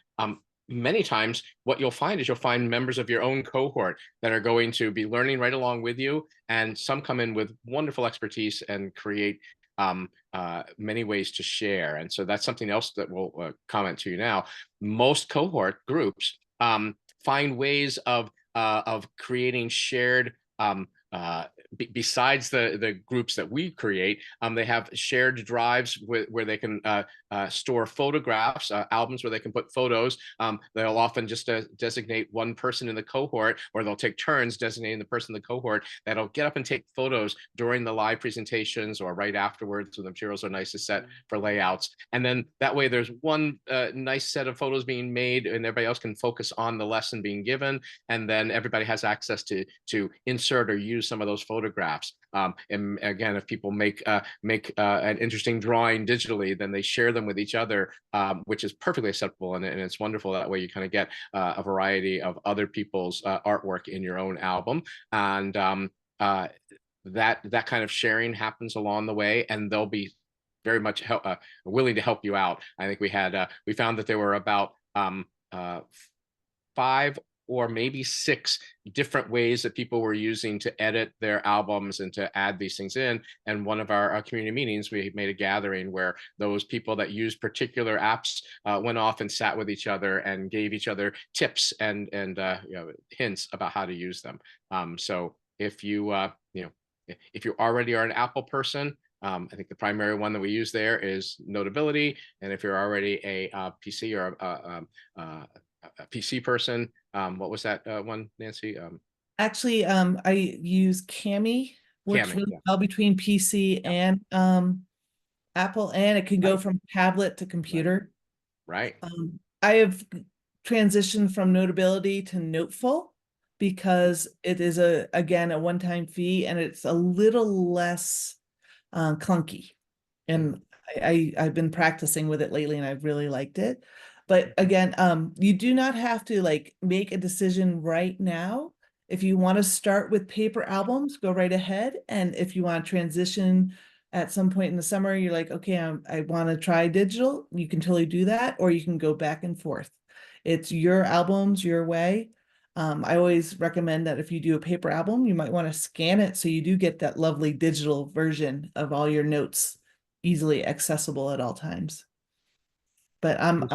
many times what you'll find is you'll find members of your own cohort that are going to be learning right along with you, and some come in with wonderful expertise and create many ways to share. And so that's something else that we'll comment to you now. Most cohort groups find ways of creating shared besides the groups that we create. They have shared drives where they can store photographs, albums where they can put photos. They'll often just designate one person in the cohort, or they'll take turns designating the person in the cohort that'll get up and take photos during the live presentations or right afterwards, so the materials are nice to set for layouts. And then that way there's one nice set of photos being made and everybody else can focus on the lesson being given. And then everybody has access to insert or use some of those photographs. And again, if people make an interesting drawing digitally, then they share them with each other, which is perfectly acceptable. And it's wonderful that way you kind of get a variety of other people's artwork in your own album. And that kind of sharing happens along the way, and they'll be very much willing to help you out. I think we found that there were about 5 or maybe 6 different ways that people were using to edit their albums and to add these things in. And one of our community meetings, we made a gathering where those people that used particular apps went off and sat with each other and gave each other tips and hints about how to use them. So if you if you already are an Apple person, I think the primary one that we use there is Notability. And if you're already a PC or a PC person, what was that one, Nancy? Actually, I use Cami, works Cami, really yeah. well between PC and Apple, and it can go from tablet to computer. Right. I have transitioned from Notability to Noteful because it is again a one-time fee and it's a little less clunky. And I've been practicing with it lately and I've really liked it. But again, you do not have to like make a decision right now. If you want to start with paper albums, go right ahead. And if you want to transition at some point in the summer, you're like, okay, I want to try digital, you can totally do that, or you can go back and forth. It's your albums, your way. I always recommend that if you do a paper album, you might want to scan it so you do get that lovely digital version of all your notes easily accessible at all times. But I'm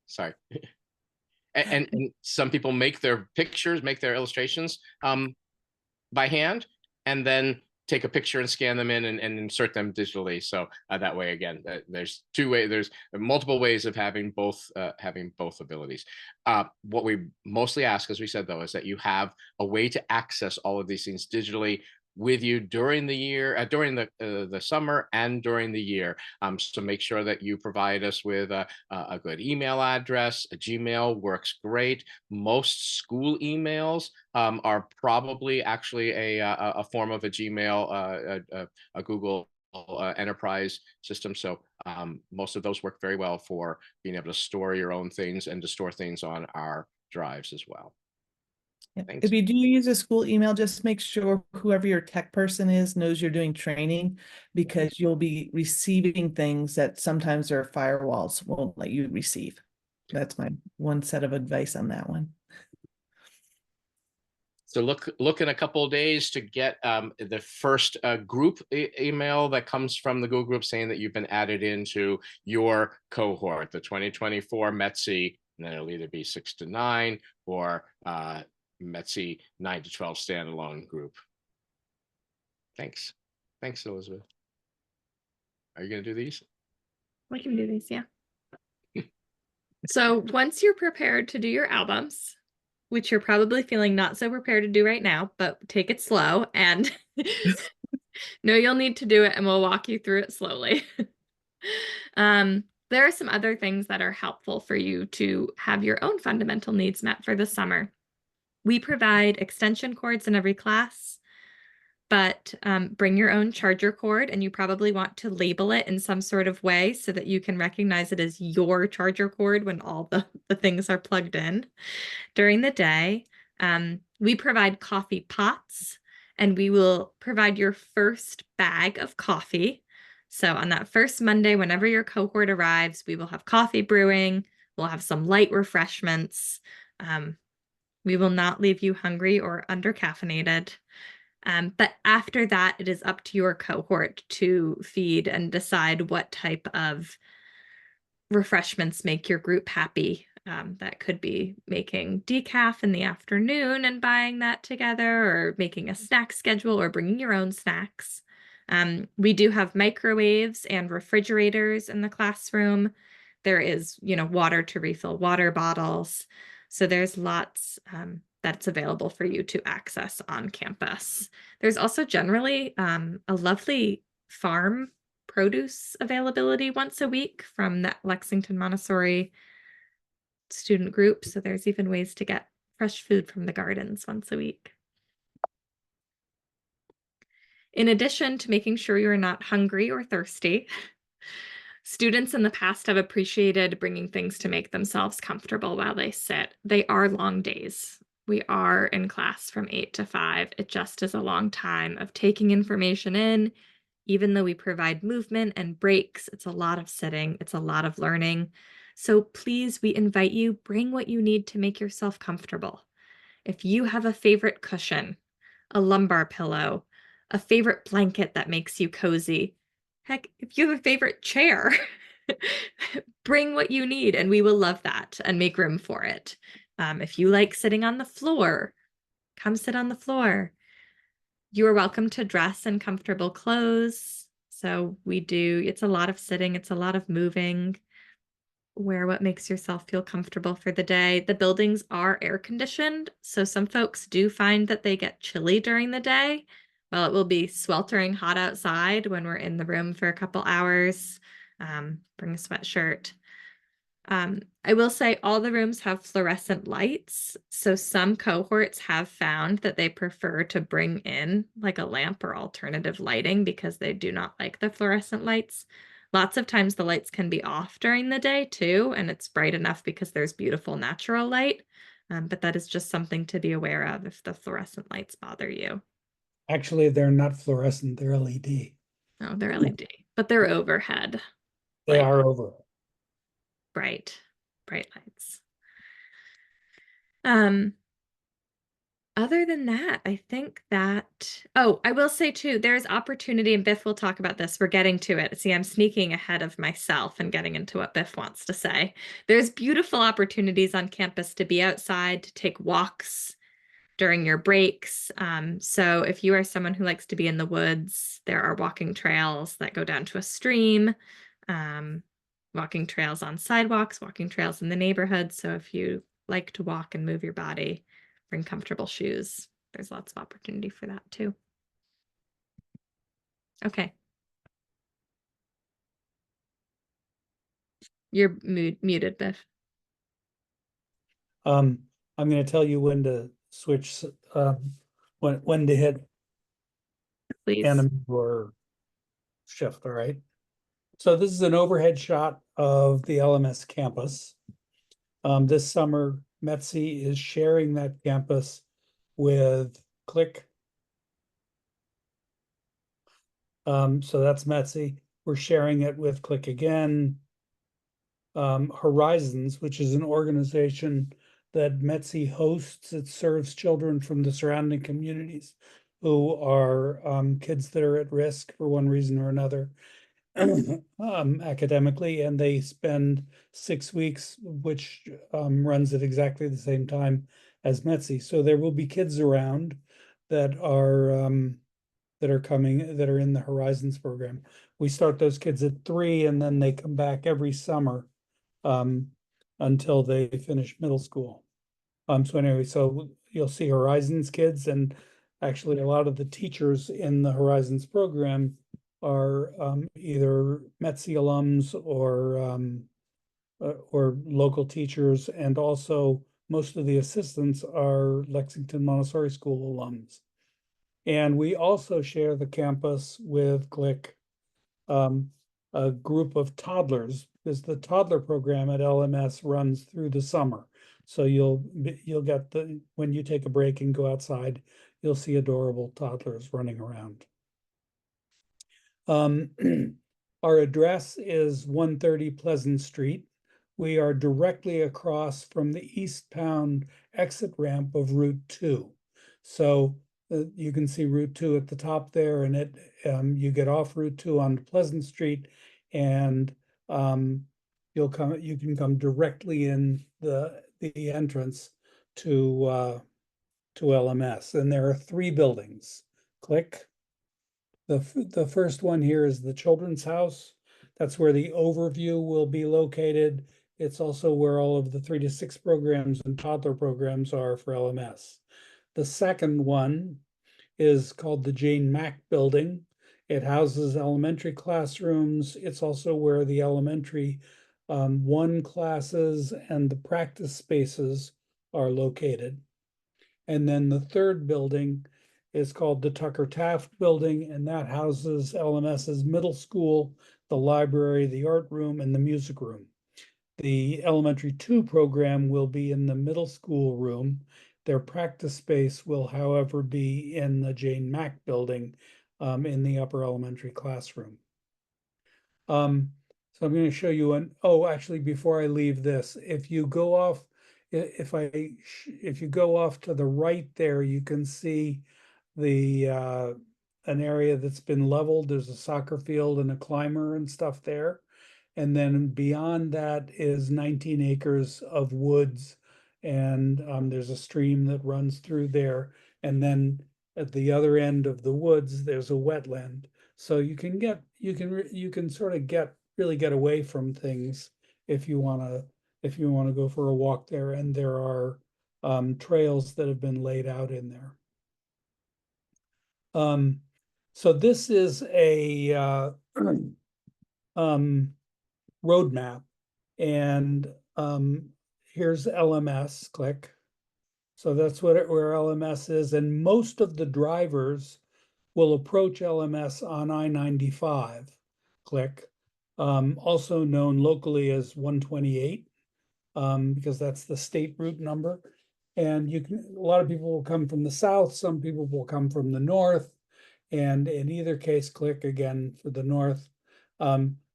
sorry. And some people make their pictures, make their illustrations by hand, and then take a picture and scan them in and insert them digitally. So that way, again, there's multiple ways of having both abilities. What we mostly ask, as we said, though, is that you have a way to access all of these things digitally with you during the year, during the summer and during the year. So make sure that you provide us with a good email address. A Gmail works great. Most school emails are probably actually a form of a Gmail, a Google enterprise system. So most of those work very well for being able to store your own things and to store things on our drives as well. Thanks. If you do use a school email, just make sure whoever your tech person is knows you're doing training, because you'll be receiving things that sometimes their firewalls won't let you receive. That's my one set of advice on that one. So look in a couple of days to get the first group email that comes from the Google group saying that you've been added into your cohort, the 2024 METTC, and then it'll either be 6 to 9 or METTC 9 to 12 standalone group. Thanks. Thanks, Elizabeth. Are you going to do these? We can do these, yeah. So once you're prepared to do your albums, which you're probably feeling not so prepared to do right now, but take it slow and know you'll need to do it, and we'll walk you through it slowly. There are some other things that are helpful for you to have your own fundamental needs met for the summer. We provide extension cords in every class, but bring your own charger cord, and you probably want to label it in some sort of way so that you can recognize it as your charger cord when all the things are plugged in. During the day, we provide coffee pots, and we will provide your first bag of coffee. So on that first Monday, whenever your cohort arrives, we will have coffee brewing. We'll have some light refreshments. We will not leave you hungry or under-caffeinated. But after that, it is up to your cohort to feed and decide what type of refreshments make your group happy. That could be making decaf in the afternoon and buying that together, or making a snack schedule, or bringing your own snacks. We do have microwaves and refrigerators in the classroom. There is, water to refill water bottles. So there's lots that's available for you to access on campus. There's also generally a lovely farm produce availability once a week from that Lexington Montessori student group. So there's even ways to get fresh food from the gardens once a week. In addition to making sure you're not hungry or thirsty, students in the past have appreciated bringing things to make themselves comfortable while they sit. They are long days. We are in class from 8 to 5. It just is a long time of taking information in. Even though we provide movement and breaks, it's a lot of sitting, it's a lot of learning. So please, we invite you, bring what you need to make yourself comfortable. If you have a favorite cushion, a lumbar pillow, a favorite blanket that makes you cozy, heck, if you have a favorite chair, bring what you need, and we will love that and make room for it. If you like sitting on the floor, come sit on the floor. You are welcome to dress in comfortable clothes. So it's a lot of sitting, it's a lot of moving. Wear what makes yourself feel comfortable for the day. The buildings are air conditioned, so some folks do find that they get chilly during the day. Well, it will be sweltering hot outside when we're in the room for a couple hours. Bring a sweatshirt. I will say all the rooms have fluorescent lights. So some cohorts have found that they prefer to bring in like a lamp or alternative lighting because they do not like the fluorescent lights. Lots of times the lights can be off during the day too, and it's bright enough because there's beautiful natural light. But that is just something to be aware of if the fluorescent lights bother you. Actually, they're not fluorescent, they're LED. Oh, they're LED, but they're overhead. They Like, are over. bright lights. Other than that, I think that, I will say too, there's opportunity, and Biff will talk about this. We're getting to it. See, I'm sneaking ahead of myself and getting into what Biff wants to say. There's beautiful opportunities on campus to be outside, to take walks during your breaks. So if you are someone who likes to be in the woods, there are walking trails that go down to a stream, walking trails on sidewalks, walking trails in the neighborhood. So if you like to walk and move your body, bring comfortable shoes. There's lots of opportunity for that too. Okay. You're muted, Biff. I'm going to tell you when to switch, when to hit Please. enemy or shift, all right? So this is an overhead shot of the LMS campus. This summer, METTC is sharing that campus with Click. So that's METTC. We're sharing it with Click again. Horizons, which is an organization that METTC hosts. It serves children from the surrounding communities who are kids that are at risk for one reason or another academically, and they spend 6 weeks, which runs at exactly the same time as METTC. So there will be kids around that are coming, that are in the Horizons program. We start those kids at 3 and then they come back every summer until they finish middle school. So anyway, so you'll see Horizons kids, and actually a lot of the teachers in the Horizons program are either METC alums or local teachers, and also most of the assistants are Lexington Montessori School alums. And we also share the campus with Click, a group of toddlers, because the toddler program at LMS runs through the summer. So you'll get when you take a break and go outside, you'll see adorable toddlers running around. Our address is 130 Pleasant Street. We are directly across from the eastbound exit ramp of Route 2. So you can see Route 2 at the top there, and you get off Route 2 onto Pleasant Street, and you can come directly in the entrance to LMS. And there are 3 buildings. Click. The first one here is the Children's House. That's where the overview will be located. It's also where all of the 3 to 6 programs and toddler programs are for LMS. The second one is called the Jane Mack Building. It houses elementary classrooms. It's also where the elementary 1 classes and the practice spaces are located. And then the third building is called the Tucker Taft Building, and that houses LMS's middle school, the library, the art room, and the music room. The elementary 2 program will be in the middle school room. Their practice space will, however, be in the Jane Mack Building in the upper elementary classroom. So I'm going to show you actually, before I leave this, if you go off, if you go off to the right there, you can see an area that's been leveled. There's a soccer field and a climber and stuff there. And then beyond that is 19 acres of woods, and there's a stream that runs through there. And then at the other end of the woods, there's a wetland. So you can sort of really get away from things if you want to go for a walk there. And there are trails that have been laid out in there. So this is a roadmap, and here's LMS. Click. So that's where LMS is, and most of the drivers will approach LMS on I-95. Click. Also known locally as 128, because that's the state route number. And a lot of people will come from the south, some people will come from the north, and in either case, click again for the north.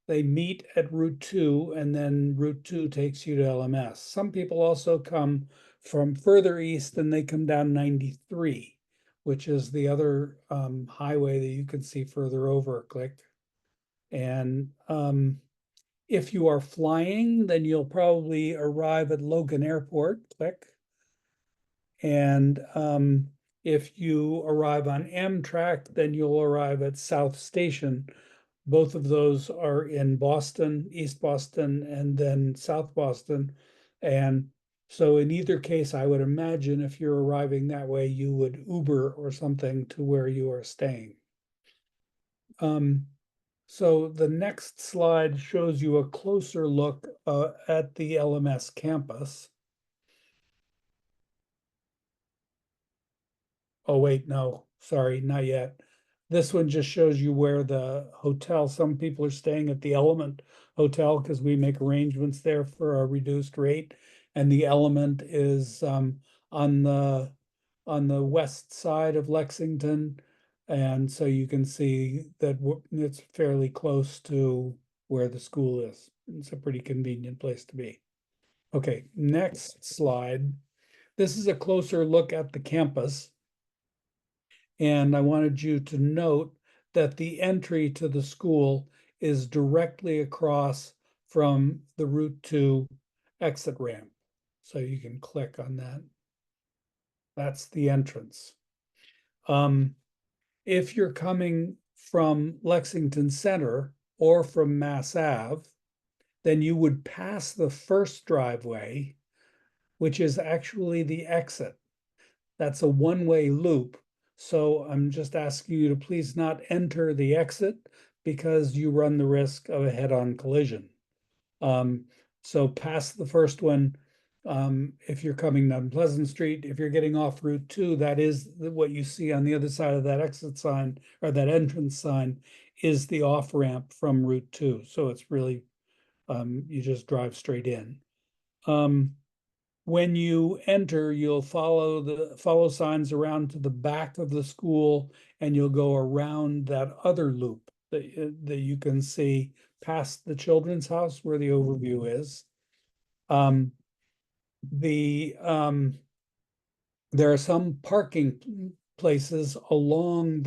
They meet at Route 2, and then Route 2 takes you to LMS. Some people also come from further east, and they come down 93, which is the other highway that you can see further over. Click. And if you are flying, then you'll probably arrive at Logan Airport. Click. And if you arrive on Amtrak, then you'll arrive at South Station. Both of those are in Boston, East Boston, and then South Boston. And so in either case, I would imagine if you're arriving that way, you would Uber or something to where you are staying. So the next slide shows you a closer look at the LMS campus. Oh, wait, no, sorry, not yet. This one just shows you where the hotel, some people are staying at the Element Hotel because we make arrangements there for a reduced rate. And the Element is on the west side of Lexington. And so you can see that it's fairly close to where the school is. It's a pretty convenient place to be. Okay, next slide. This is a closer look at the campus. And I wanted you to note that the entry to the school is directly across from the Route 2 exit ramp. So you can click on that. That's the entrance. If you're coming from Lexington Center or from Mass Ave, then you would pass the first driveway, which is actually the exit. That's a one-way loop. So I'm just asking you to please not enter the exit because you run the risk of a head-on collision. So past the first one, if you're coming down Pleasant Street, if you're getting off Route 2, that is what you see on the other side of that exit sign or that entrance sign is the off-ramp from Route 2. So it's really, you just drive straight in. When you enter, you'll follow signs around to the back of the school, and you'll go around that other loop that you can see past the children's house where the overview is. There are some parking places along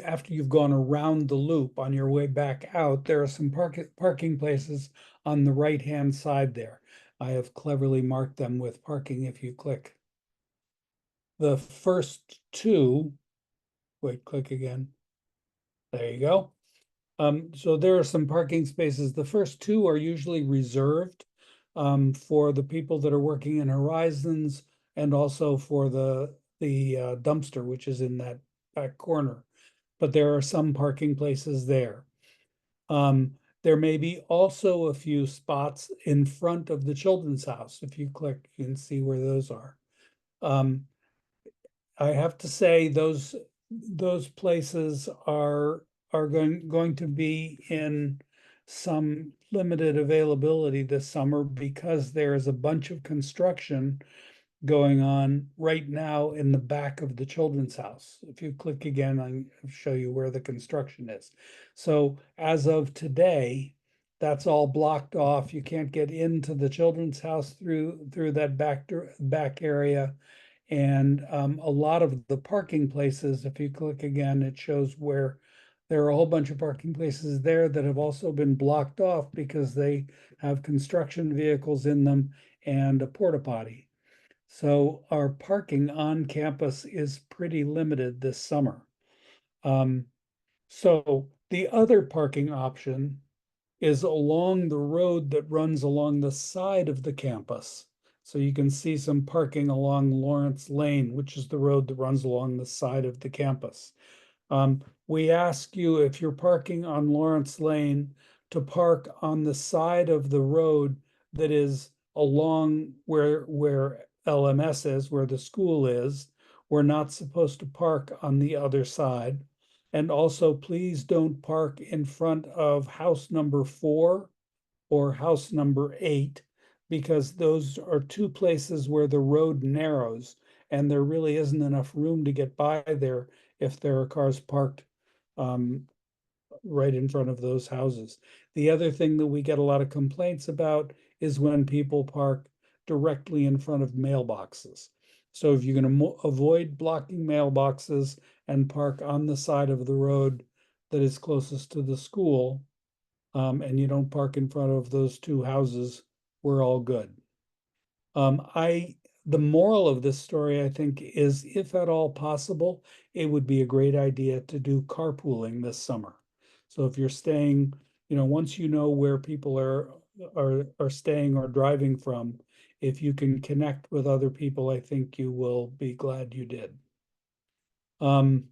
after you've gone around the loop on your way back out, there are some parking places on the right-hand side there. I have cleverly marked them with parking if you click. The first two, wait, click again. There you go. So there are some parking spaces. The first two are usually reserved for the people that are working in Horizons and also for the dumpster, which is in that back corner. But there are some parking places there. There may be also a few spots in front of the children's house. If you click, you can see where those are. I have to say those places are going to be in some limited availability this summer because there is a bunch of construction going on right now in the back of the children's house. If you click again, I'll show you where the construction is. So as of today, that's all blocked off. You can't get into the children's house through that back area. And a lot of the parking places, if you click again, it shows where there are a whole bunch of parking places there that have also been blocked off because they have construction vehicles in them and a porta potty. So our parking on campus is pretty limited this summer. So the other parking option is along the road that runs along the side of the campus. So you can see some parking along Lawrence Lane, which is the road that runs along the side of the campus. We ask you, if you're parking on Lawrence Lane, to park on the side of the road that is along where LMS is, where the school is. We're not supposed to park on the other side. And also, please don't park in front of house number 4 or house number 8, because those are two places where the road narrows and there really isn't enough room to get by there if there are cars parked right in front of those houses. The other thing that we get a lot of complaints about is when people park directly in front of mailboxes. So if you're going to avoid blocking mailboxes and park on the side of the road that is closest to the school, and you don't park in front of those two houses, we're all good. The moral of this story, I think, is if at all possible, it would be a great idea to do carpooling this summer. So if you're staying, once you know where people are staying or driving from, if you can connect with other people, I think you will be glad you did. Let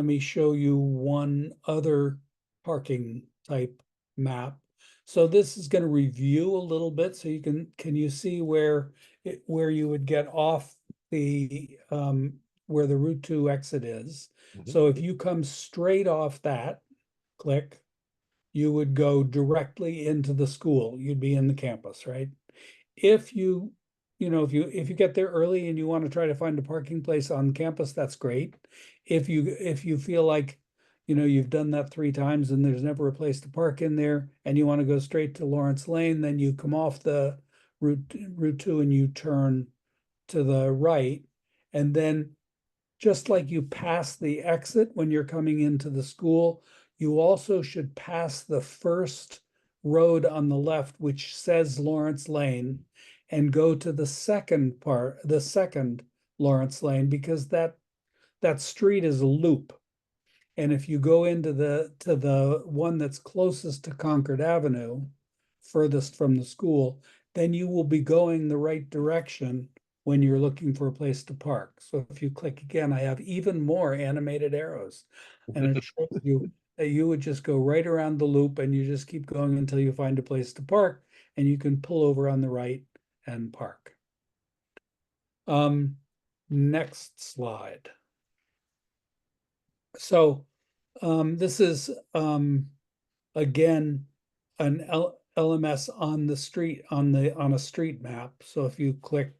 me show you one other parking type map. So this is going to review a little bit, so you can you see where you would get off the where the Route 2 exit is. So if you come straight off that, click, you would go directly into the school. You'd be in the campus, right? If you get there early and you want to try to find a parking place on campus, that's great. If you feel like you've done that 3 times and there's never a place to park in there and you want to go straight to Lawrence Lane, then you come off the Route 2 and you turn to the right. And then just like you pass the exit when you're coming into the school, you also should pass the first road on the left, which says Lawrence Lane. and go to the second Lawrence Lane, because that street is a loop. And if you go into the one that's closest to Concord Avenue, furthest from the school, then you will be going the right direction when you're looking for a place to park. So if you click again, I have even more animated arrows. And it shows you that you would just go right around the loop and you just keep going until you find a place to park, and you can pull over on the right and park. Next slide. So this is again an LMS on the street on a street map. So if you click,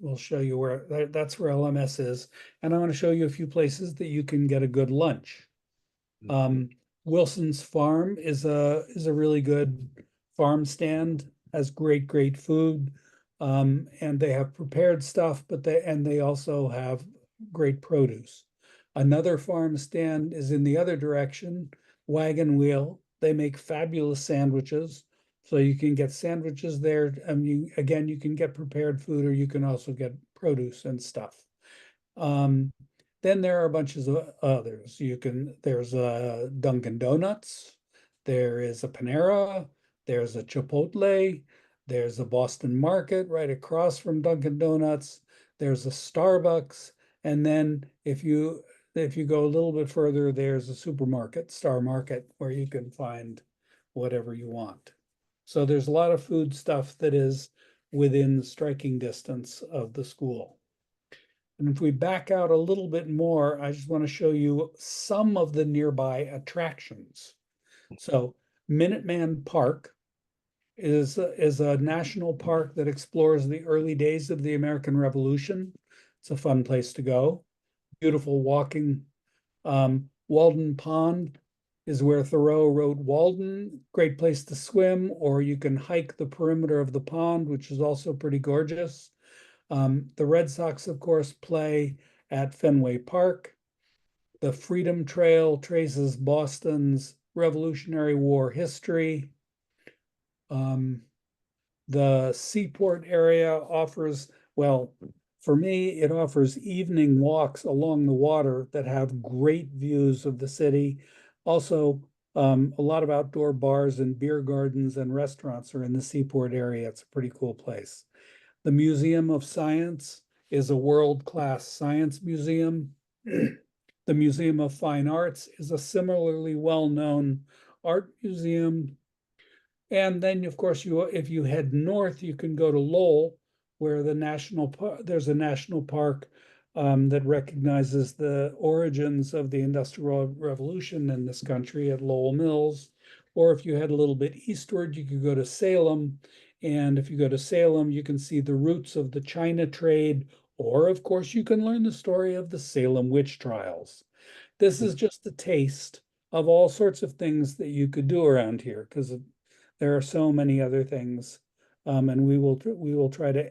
we'll show you where that's where LMS is, and I want to show you a few places that you can get a good lunch. Wilson's Farm is a really good farm stand, has great food, and they have prepared stuff, but they also have great produce. Another farm stand is in the other direction, Wagon Wheel. They make fabulous sandwiches, so you can get sandwiches there. You can get prepared food, or you can also get produce and stuff. Then there are a bunch of others. There's a Dunkin' Donuts, there is a Panera, there's a Chipotle, there's a Boston Market right across from Dunkin' Donuts, there's a Starbucks, and then if you go a little bit further, there's a supermarket, Star Market, where you can find whatever you want. So there's a lot of food stuff that is within striking distance of the school. And if we back out a little bit more, I just want to show you some of the nearby attractions. So Minuteman Park is a national park that explores the early days of the American Revolution. It's a fun place to go. Beautiful walking. Walden Pond is where Thoreau wrote Walden. Great place to swim, or you can hike the perimeter of the pond, which is also pretty gorgeous. The Red Sox, of course, play at Fenway Park. The Freedom Trail traces Boston's Revolutionary War history. The Seaport area offers, well, for me, it offers evening walks along the water that have great views of the city. Also, a lot of outdoor bars and beer gardens and restaurants are in the Seaport area. It's a pretty cool place. The Museum of Science is a world-class science museum. The Museum of Fine Arts is a similarly well-known art museum. And then, of course, if you head north, you can go to Lowell, where there's a national park that recognizes the origins of the Industrial Revolution in this country at Lowell Mills. Or if you head a little bit eastward, you could go to Salem. And if you go to Salem, you can see the roots of the China trade, or of course, you can learn the story of the Salem witch trials. This is just a taste of all sorts of things that you could do around here, because there are so many other things, and we will try to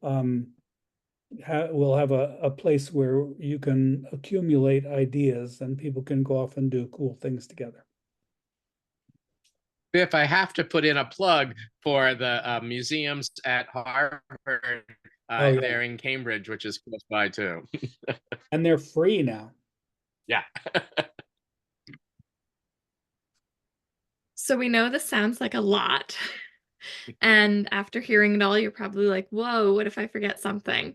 we'll have a place where you can accumulate ideas and people can go off and do cool things together. If I have to put in a plug for the museums at Harvard, yeah. there in Cambridge, which is close by too. And they're free now. Yeah. So we know this sounds like a lot. And after hearing it all, you're probably like, whoa, what if I forget something?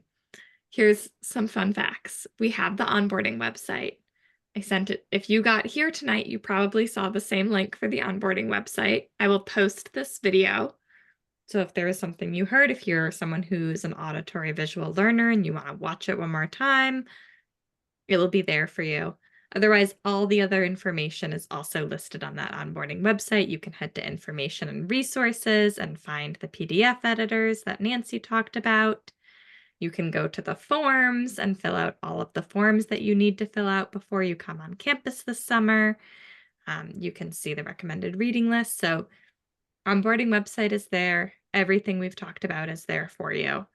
Here's some fun facts. We have the onboarding website. I sent it. If you got here tonight, you probably saw the same link for the onboarding website. I will post this video. So if there is something you heard, if you're someone who's an auditory visual learner and you want to watch it one more time, it'll be there for you. Otherwise, all the other information is also listed on that onboarding website. You can head to information and resources and find the PDF editors that Nancy talked about. You can go to the forms and fill out all of the forms that you need to fill out before you come on campus this summer. You can see the recommended reading list. So onboarding website is there. Everything we've talked about is there for you.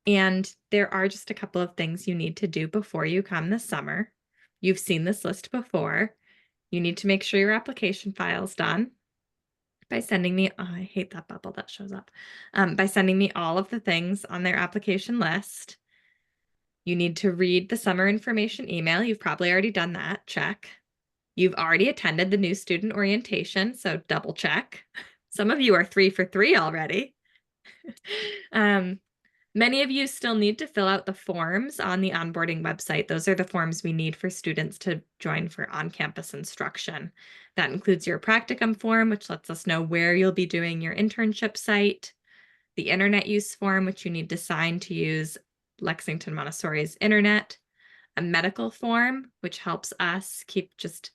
And there are just a couple of things you need to do before you come this summer. You've seen this list before. You need to make sure your application file is done. by sending me, oh, I hate that bubble that shows up, by sending me all of the things on their application list. You need to read the summer information email. You've probably already done that, check. You've already attended the new student orientation, so double check. Some of you are 3 for 3 already. Many of you still need to fill out the forms on the onboarding website. Those are the forms we need for students to join for on-campus instruction. That includes your practicum form, which lets us know where you'll be doing your internship site, the internet use form, which you need to sign to use Lexington Montessori's internet, a medical form, which helps us keep just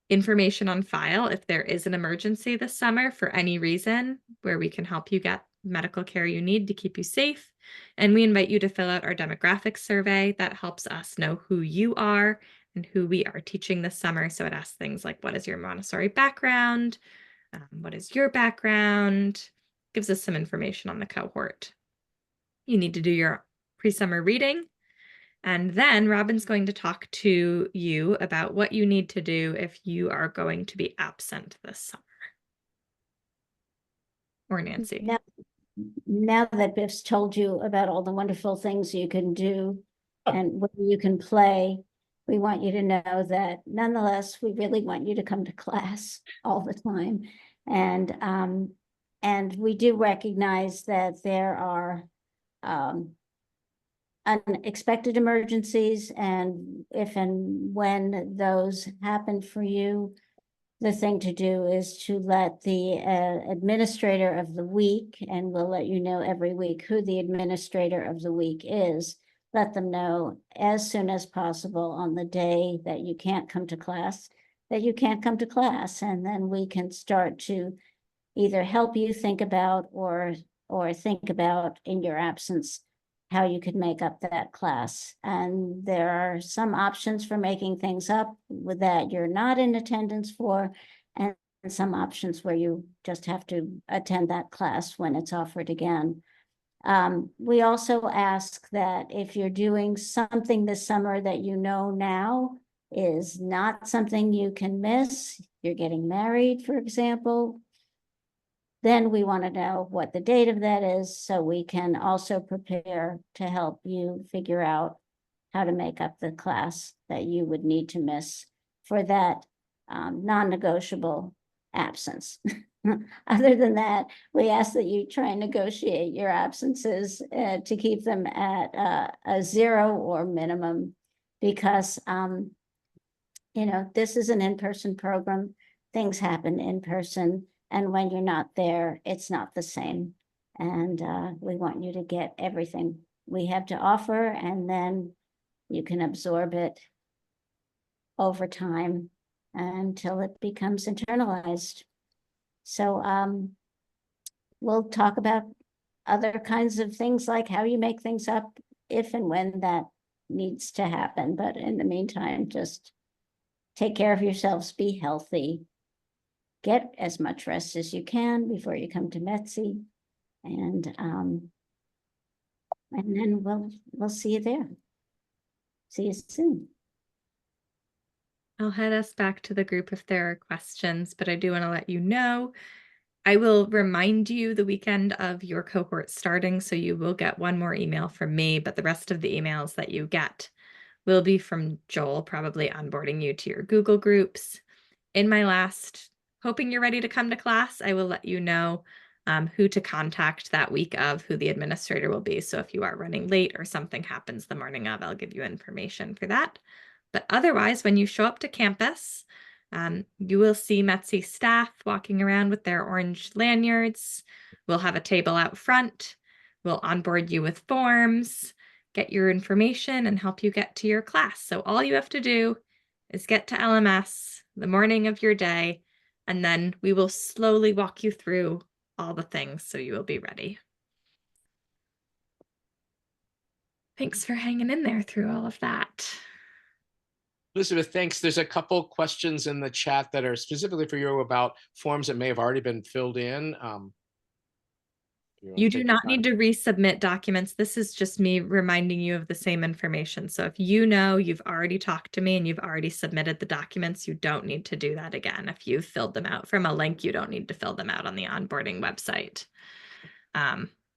information on file if there is an emergency this summer for any reason, where we can help you get medical care you need to keep you safe. And we invite you to fill out our demographics survey. That helps us know who you are and who we are teaching this summer. So it asks things like, what is your Montessori background? What is your background? Gives us some information on the cohort. You need to do your pre-summer reading. And then Robin's going to talk to you about what you need to do if you are going to be absent this summer. Or Nancy. Now that Biff's told you about all the wonderful things you can do and where you can play, we want you to know that nonetheless, we really want you to come to class all the time. And we do recognize that there are unexpected emergencies, and if and when those happen for you, the thing to do is to let the administrator of the week, and we'll let you know every week who the administrator of the week is, let them know as soon as possible on the day that you can't come to class, that you can't come to class, and then we can start to either help you think about or think about in your absence how you could make up that class. And there are some options for making things up with that you're not in attendance for, and some options where you just have to attend that class when it's offered again. We also ask that if you're doing something this summer that you know now is not something you can miss, you're getting married, for example, then we want to know what the date of that is so we can also prepare to help you figure out how to make up the class that you would need to miss for that non-negotiable absence. Other than that, we ask that you try and negotiate your absences to keep them at a 0 or minimum, because you know, this is an in-person program. Things happen in person. And when you're not there, it's not the same. And we want you to get everything we have to offer, and then you can absorb it over time until it becomes internalized. So we'll talk about other kinds of things like how you make things up if and when that needs to happen. But in the meantime, just take care of yourselves, be healthy. Get as much rest as you can before you come to METTC, and then we'll see you there. See you soon. I'll head us back to the group if there are questions, but I do want to let you know, I will remind you the weekend of your cohort starting, so you will get one more email from me, but the rest of the emails that you get will be from Joel, probably onboarding you to your Google groups. In my last hoping you're ready to come to class, I will let you know who to contact that week of, who the administrator will be. So if you are running late or something happens the morning of, I'll give you information for that. But otherwise, when you show up to campus, you will see METTC staff walking around with their orange lanyards. We'll have a table out front. We'll onboard you with forms, get your information, and help you get to your class. So all you have to do is get to LMS the morning of your day, and then we will slowly walk you through all the things so you will be ready. Thanks for hanging in there through all of that. Elizabeth, thanks. There's a couple questions in the chat that are specifically for you about forms that may have already been filled in. wanna You do take your not need time? to resubmit documents. This is just me reminding you of the same information. So if you know you've already talked to me and you've already submitted the documents, you don't need to do that again. If you've filled them out from a link, you don't need to fill them out on the onboarding website.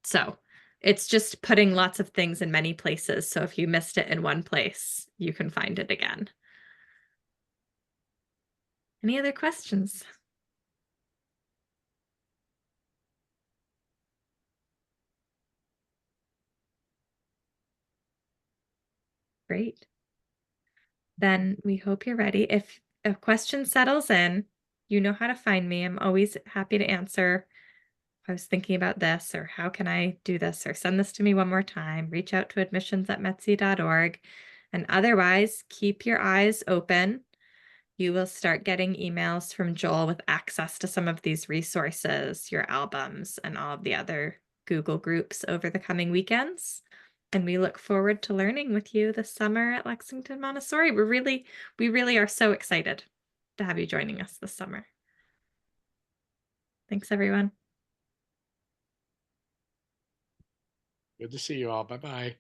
So it's just putting lots of things in many places. So if you missed it in one place, you can find it again. Any other questions? Great. Then we hope you're ready. If a question settles in, you know how to find me. I'm always happy to answer. I was thinking about this, or how can I do this, or send this to me one more time. Reach out to admissions@metsc.org. And otherwise, keep your eyes open. You will start getting emails from Joel with access to some of these resources, your albums, and all of the other Google groups over the coming weekends. And we look forward to learning with you this summer at Lexington Montessori. We really are so excited to have you joining us this summer. Thanks, everyone. Good to see you all. Bye-bye.